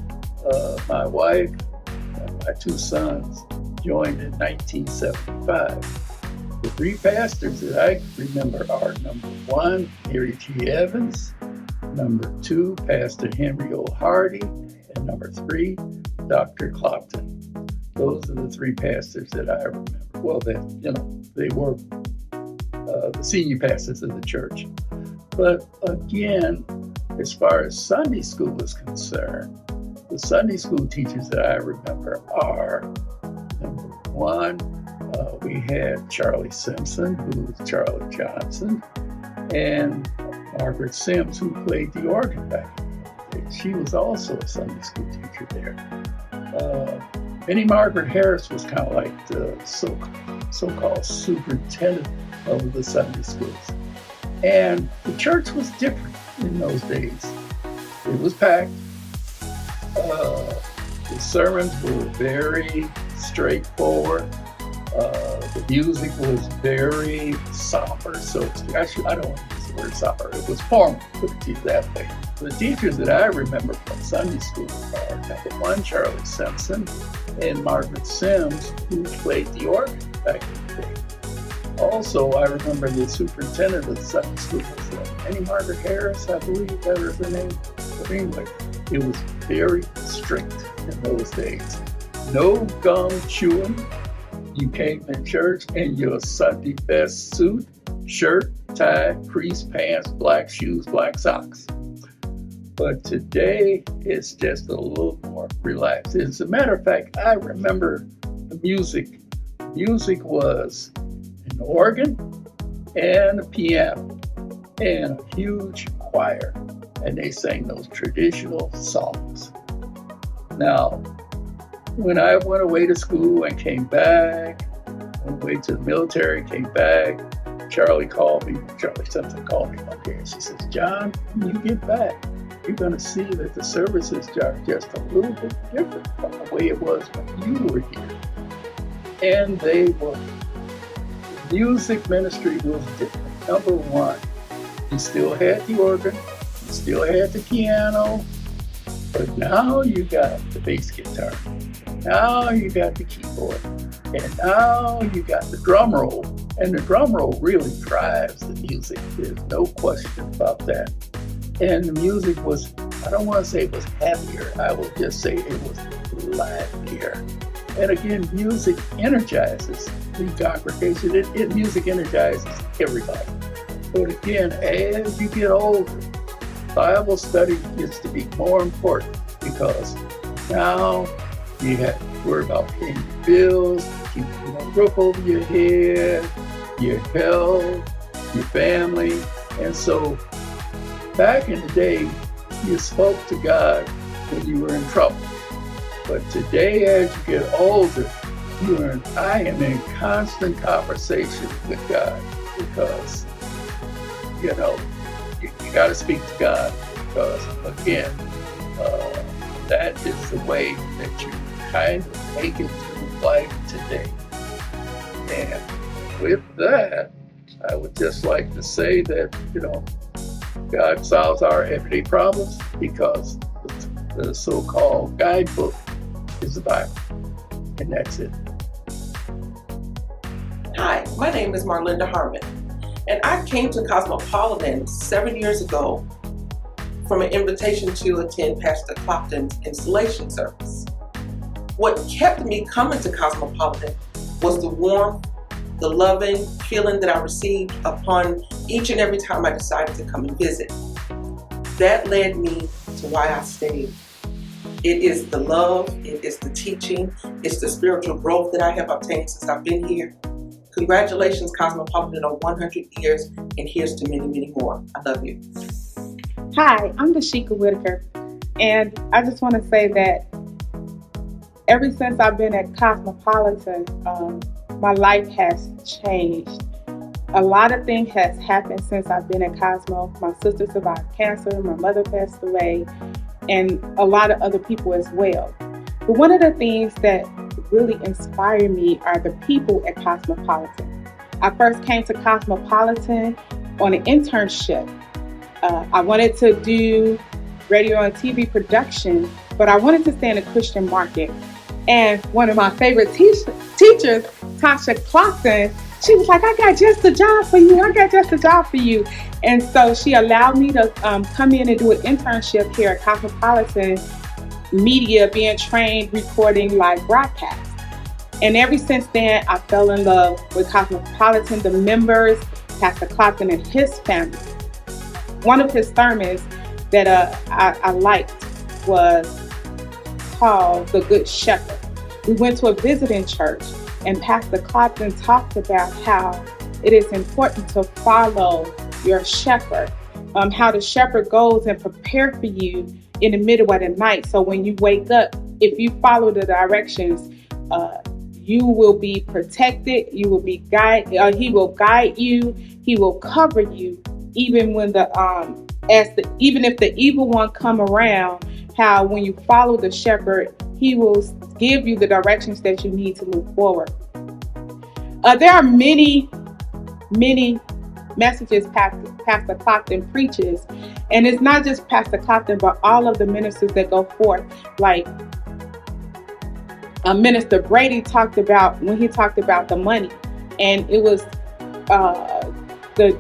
My wife and my 2 sons joined in 1975. The 3 pastors that I remember are number 1, Mary G. Evans, number 2, Pastor Henry O. Hardy, and number 3, Dr. Clopton. Those are the 3 pastors that I remember. Well, they were the senior pastors of the church. But again, as far as Sunday school is concerned, the Sunday school teachers that I remember are, number 1, we had Charlie Simpson, who was Charlie Johnson, and Margaret Sims, who played the organ back in the day. She was also a Sunday school teacher there. Minnie Margaret Harris was kind of like the so-called superintendent of the Sunday schools. And the church was different. in those days. It was packed. The sermons were very straightforward. The music was very somber, so to speak. I don't want to use the word somber. It was formal, put it that way. The teachers that I remember from Sunday school are number one, Charlie Simpson and Margaret Sims, who played the organ back in the day. Also, I remember the superintendent of the Sunday school was Annie Margaret Harris, I believe that was her name. But anyway, it was very strict in those days. No gum chewing. You came in church in your Sunday best suit, shirt, tie, creased pants, black shoes, black socks. But today, it's just a little more relaxed. As a matter of fact, I remember the music. Music was an organ and a piano and a huge choir, and they sang those traditional songs. Now, when I went away to school and came back, went away to the military, came back, Charlie Simpson called me one day and she says, John, when you get back, you're going to see that the services are just a little bit different from the way it was when you were here. And they were. The music ministry was different. Number one, you still had the organ, you still had the piano, but now you got the bass guitar. Now you got the keyboard, and now you got the drum roll, and the drum roll really drives the music. There's no question about that. And the music was, I don't want to say it was heavier, I will just say it was livelier. And again, music energizes the congregation. Music energizes everybody. But again, as you get older, Bible study gets to be more important because now you have to worry about paying your bills, keeping a roof over your head, your health, your family. And so back in the day, you spoke to God when you were in trouble. But today, as you get older, I am in constant conversation with God because, you got to speak to God because, again, that is the way that you kind of make it through life today. And with that, I would just like to say that, God solves our everyday problems because the so-called guidebook is the Bible. And that's it. Hi, my name is Marlinda Harmon, and I came to Cosmopolitan 7 years ago from an invitation to attend Pastor Clopton's installation service. What kept me coming to Cosmopolitan was the warmth, the loving feeling that I received upon each and every time I decided to come and visit. That led me to why I stayed. It is the love, it is the teaching, it's the spiritual growth that I have obtained since I've been here. Congratulations, Cosmopolitan, on 100 years, and here's to many, many more. I love you. Hi, I'm Dashika Whitaker, and I just want to say that ever since I've been at Cosmopolitan, my life has changed. A lot of things has happened since I've been at Cosmo. My sister survived cancer, my mother passed away, and a lot of other people as well. But one of the things that really inspire me are the people at Cosmopolitan. I first came to Cosmopolitan on an internship. I wanted to do radio and TV production, but I wanted to stay in the Christian market. And one of my favorite teachers, Tasha Clopton, she was like, I got just a job for you. I got just a job for you. And so she allowed me to come in and do an internship here at Cosmopolitan Media, being trained recording live broadcasts. And ever since then, I fell in love with Cosmopolitan, the members, Pastor Clopton and his family. One of his sermons that I liked was called The Good Shepherd. We went to a visiting church, and Pastor Clopton talked about how it is important to follow your shepherd, how the shepherd goes and prepares for you in the middle of the night. So when you wake up, if you follow the directions, you will be protected, you will be guided, he will guide you, he will cover you, even when the even if the evil one come around, how when you follow the shepherd, he will give you the directions that you need to move forward. There are many messages Pastor Clopton preaches, and it's not just Pastor Clopton, but all of the ministers that go forth. Like Minister Brady talked about when he talked about the money, and it was the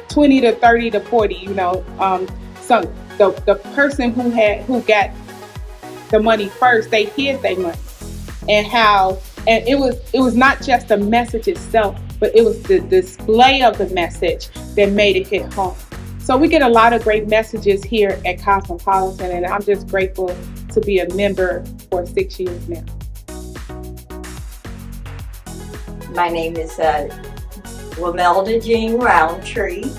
20 to 30 to 40. So the person who got the money first, they hid their money, and it was not just the message itself, but it was the display of the message that made it hit home. So we get a lot of great messages here at Cosmopolitan, and I'm just grateful to be a member for 6 years now. My name is Wamelda Jean Roundtree.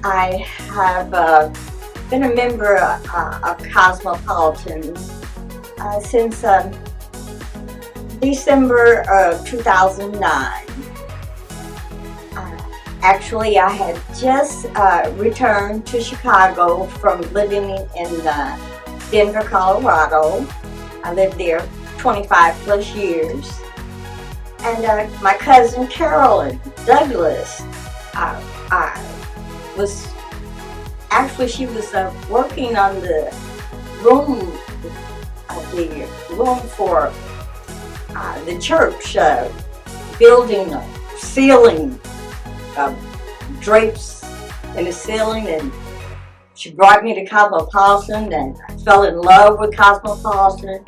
I have been a member of Cosmopolitan since December of 2009. Actually, I had just returned to Chicago from living in Denver, Colorado. I lived there 25 plus years. And my cousin Carolyn Douglas, she was working on the room for the church, building a ceiling, drapes in the ceiling, and she brought me to Cosmopolitan, and I fell in love with Cosmopolitan.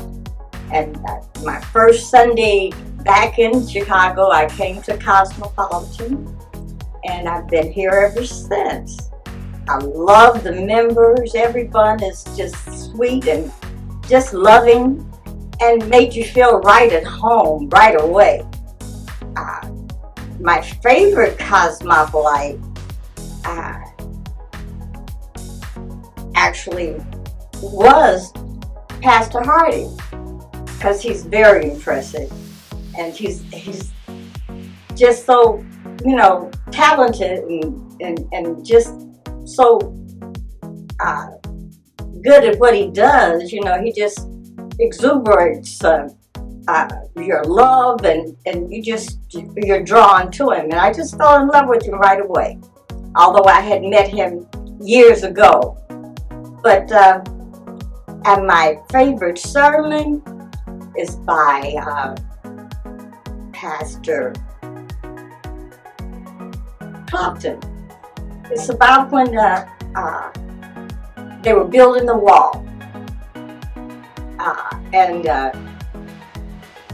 And my first Sunday back in Chicago, I came to Cosmopolitan, and I've been here ever since. I love the members. Everyone is just sweet and just loving and made you feel right at home right away. My favorite Cosmopolite actually was Pastor Hardy, because he's very impressive, and he's just so talented and just so good at what he does. He just exuberates your love, and you're drawn to him. And I just fell in love with him right away, although I had met him years ago. But and my favorite sermon is by Pastor Clopton. It's about when they were building the wall, and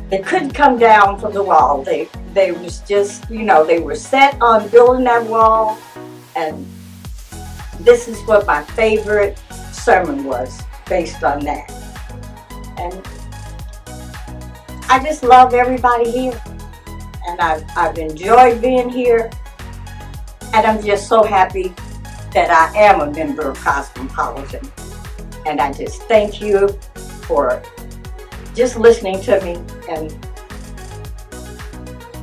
they couldn't come down from the wall. They was just, they were set on building that wall, and this is what my favorite sermon was, based on that. And I just love everybody here, and I've enjoyed being here, and I'm just so happy that I am a member of Cosmopolitan. And I just thank you for just listening to me, and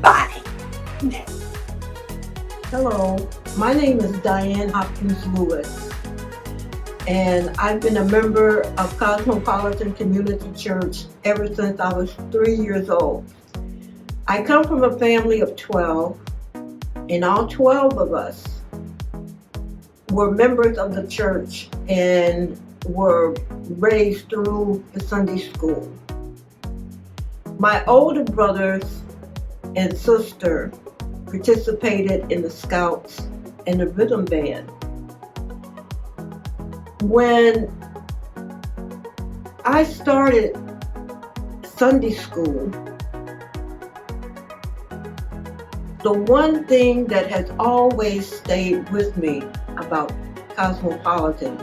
bye. Hello, my name is Diane Hopkins Lewis, and I've been a member of Cosmopolitan Community Church ever since I was 3 years old. I come from a family of 12, and all 12 of us were members of the church and were raised through the Sunday school. My older brothers and sister participated in the Scouts and the Rhythm Band. When I started Sunday school, the one thing that has always stayed with me about Cosmopolitan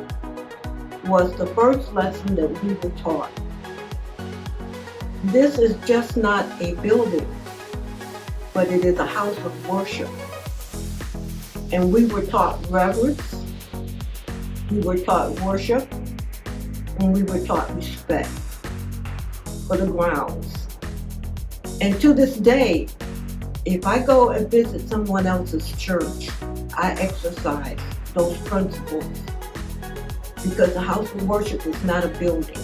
was the first lesson that we were taught. This is just not a building, but it is a house of worship. And we were taught reverence, we were taught worship, and we were taught respect for the grounds. And to this day, if I go and visit someone else's church, I exercise those principles, because the house of worship is not a building.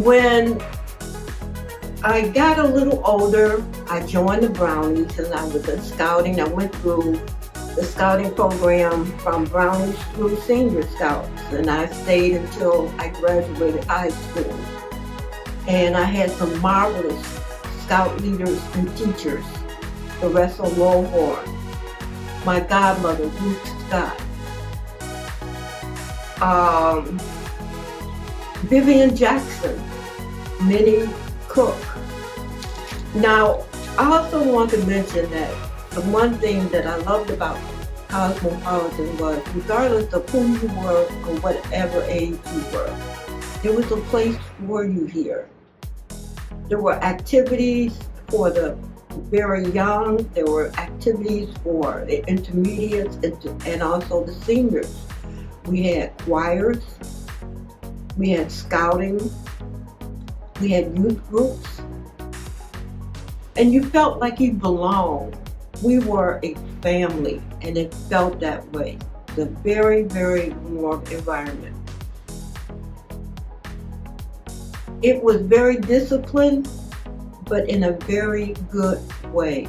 When I got a little older, I joined the Brownies and I was in scouting. I went through the scouting program from Brownies through Senior Scouts, and I stayed until I graduated high school. And I had some marvelous scout leaders and teachers. The Russell Lowhorn, my godmother, Ruth Scott, Vivian Jackson, Minnie Cook. Now, I also want to mention that the one thing that I loved about Cosmopolitan was, regardless of who you were or whatever age you were, there was a place for you here. There were activities for the very young, there were activities for the intermediates and also the seniors. We had choirs, we had scouting, we had youth groups, and you felt like you belonged. We were a family, and it felt that way. It's a very, very warm environment. It was very disciplined, but in a very good way,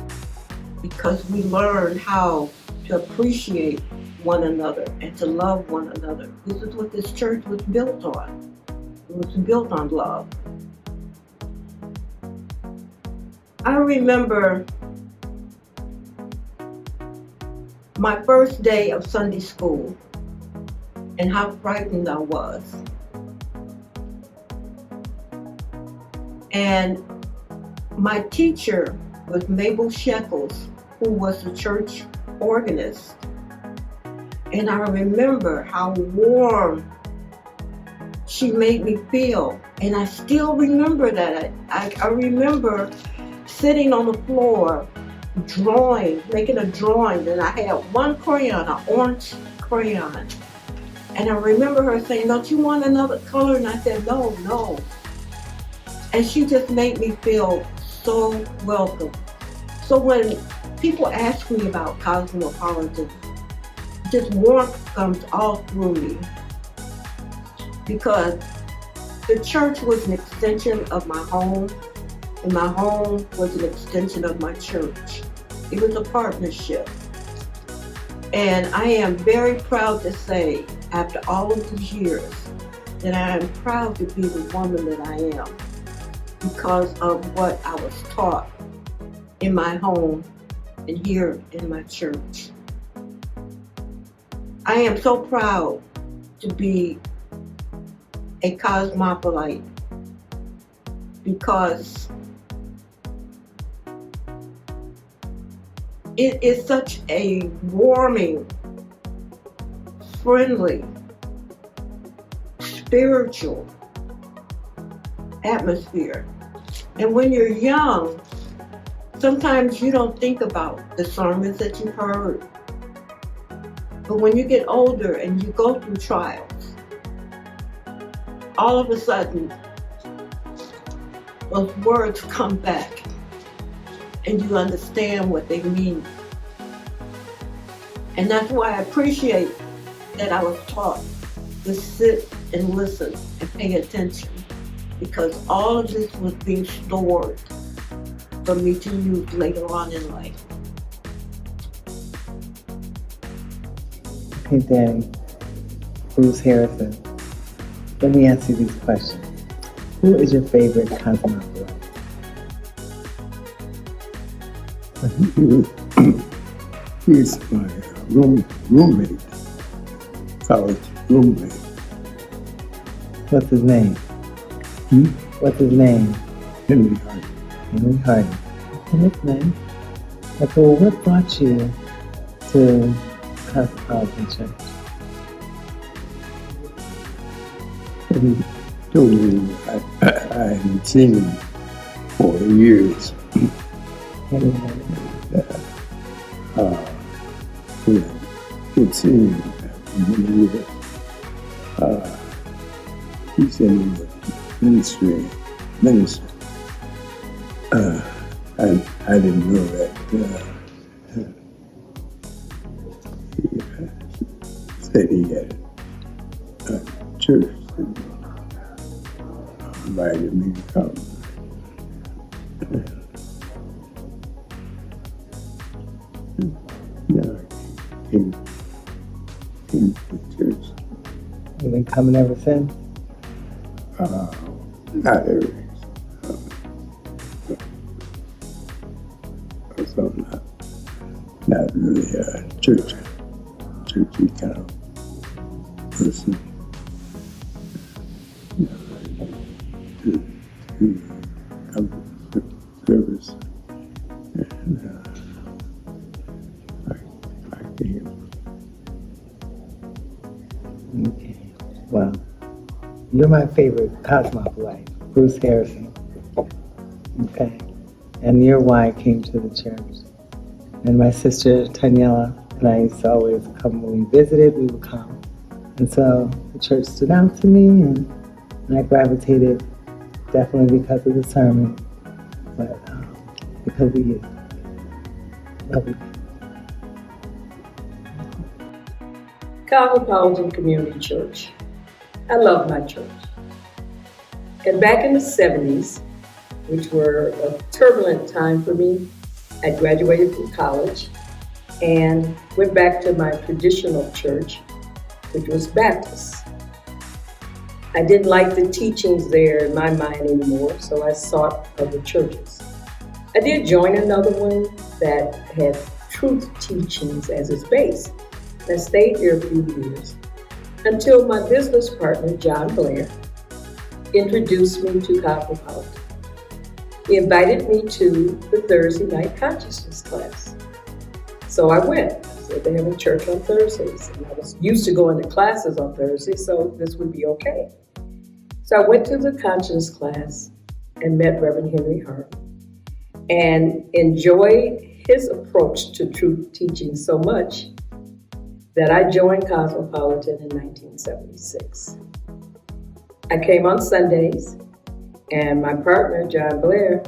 because we learned how to appreciate one another and to love one another. This is what this church was built on. It was built on love. I remember my first day of Sunday school and how frightened I was. And my teacher was Mabel Shekels, who was the church organist. And I remember how warm she made me feel. And I still remember that. I remember sitting on the floor, drawing, making a drawing, and I had one crayon, an orange crayon. And I remember her saying, "Don't you want another color?" And I said, "No, no." And she just made me feel so welcome. So when people ask me about Cosmopolitan, this warmth comes all through me, because the church was an extension of my home, and my home was an extension of my church. It was a partnership. And I am very proud to say, after all of these years, that I am proud to be the woman that I am, because of what I was taught in my home and here in my church. I am so proud to be a cosmopolite, because it is such a warming, friendly, spiritual atmosphere. And when you're young, sometimes you don't think about the sermons that you've heard. But when you get older and you go through trials, all of a sudden, those words come back and you understand what they mean. And that's why I appreciate that I was taught to sit and listen and pay attention, because all of this was being stored for me to use later on in life. Okay, Danny, Bruce Harrison, let me ask you these questions. Who is your favorite cosmopolite? He's my roommate, college roommate. What's his name? What's his name? Henry Hart. Henry Hart. Okay, that's nice. Okay, well, what brought you to Cosmopolitan Church? He told me I hadn't seen him for years. Yeah, could see him when he was, he said he was minister. I didn't know that. said he had a church and invited me to come. Yeah, I came to church. You've been coming ever since? Not every. So not really a churchy kind of person. To come to service, and I came. Okay. Well, you're my favorite cosmopolite, Bruce Harrison. Okay. And you're why I came to the church. And my sister Centennial and I used to always come when we visited, we would come. And so the church stood out to me, and I gravitated definitely because of the sermon, but because of you. Love you. Cosmopolitan Community Church. I love my church. And back in the 70s, which were a turbulent time for me, I graduated from college and went back to my traditional church, which was Baptist. I didn't like the teachings there in my mind anymore, so I sought other churches. I did join another one that had truth teachings as its base. I stayed there a few years until my business partner, John Blair, introduced me to Cosmopolitan. He invited me to the Thursday night consciousness class. So I went. I said they have a church on Thursdays, and I was used to going to classes on Thursdays, so this would be okay. So I went to the consciousness class and met Reverend Henry Hart and enjoyed his approach to truth teaching so much that I joined Cosmopolitan in 1976. I came on Sundays, and my partner, John Blair,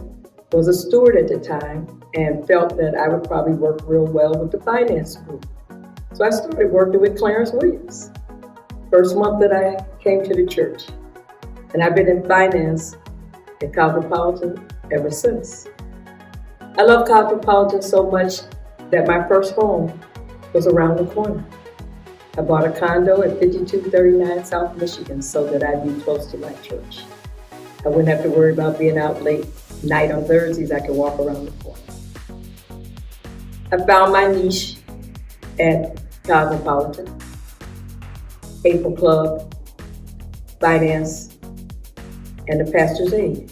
was a steward at the time and felt that I would probably work real well with the finance group. So I started working with Clarence Williams, first month that I came to the church. And I've been in finance at Cosmopolitan ever since. I love Cosmopolitan so much that my first home was around the corner. I bought a condo at 5239 South Michigan so that I'd be close to my church. I wouldn't have to worry about being out late night on Thursdays. I could walk around the corner. I found my niche at Cosmopolitan, April Club, finance, and the pastor's aide.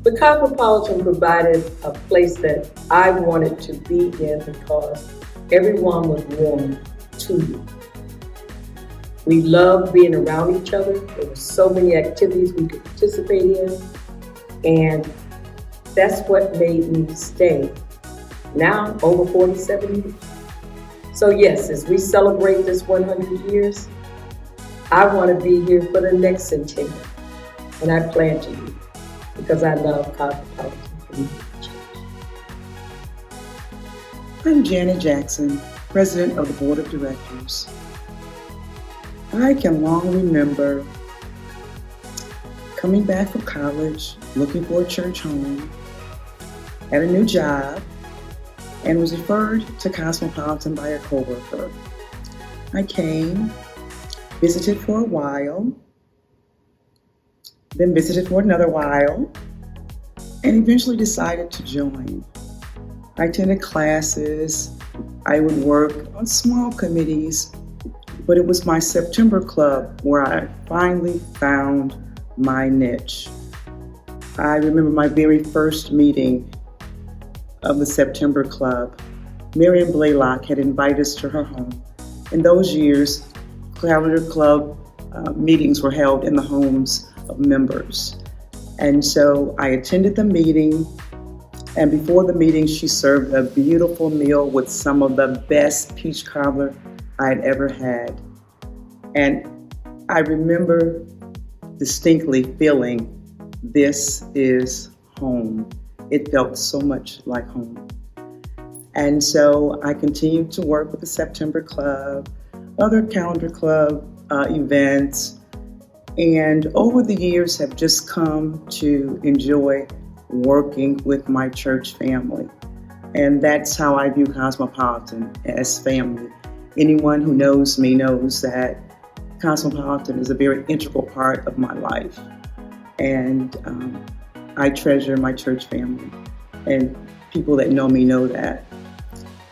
But Cosmopolitan provided a place that I wanted to be in because everyone was warm to you. We loved being around each other. There were so many activities we could participate in, and that's what made me stay. Now, over 47 years. So yes, as we celebrate this 100 years, I want to be here for the next centennial, and I plan to be, because I love Cosmopolitan Community Church. I'm Janet Jackson, President of the Board of Directors. I can long remember coming back from college, looking for a church home, had a new job, and was referred to Cosmopolitan by a coworker. I came, visited for a while, then visited for another while, and eventually decided to join. I attended classes, I would work on small committees, but it was my September Club where I finally found my niche. I remember my very first meeting of the September Club. Miriam Blaylock had invited us to her home. In those years, Calendar Club meetings were held in the homes of members. And so I attended the meeting, and before the meeting, she served a beautiful meal with some of the best peach cobbler I had ever had. And I remember distinctly feeling this is home. It felt so much like home. And so I continued to work with the September Club. other calendar club events, and over the years have just come to enjoy working with my church family. And that's how I view Cosmopolitan, as family. Anyone who knows me knows that Cosmopolitan is a very integral part of my life. And I treasure my church family, and people that know me know that.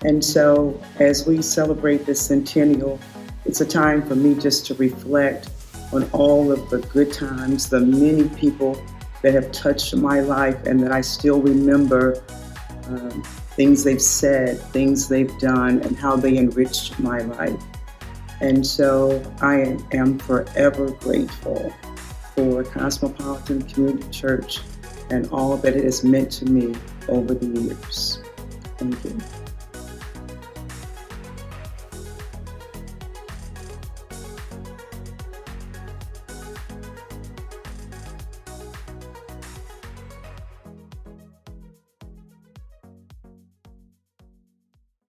And so as we celebrate this centennial, it's a time for me just to reflect on all of the good times, the many people that have touched my life and that I still remember things they've said, things they've done, and how they enriched my life. And so I am forever grateful for Cosmopolitan Community Church and all that it has meant to me over the years. Thank you.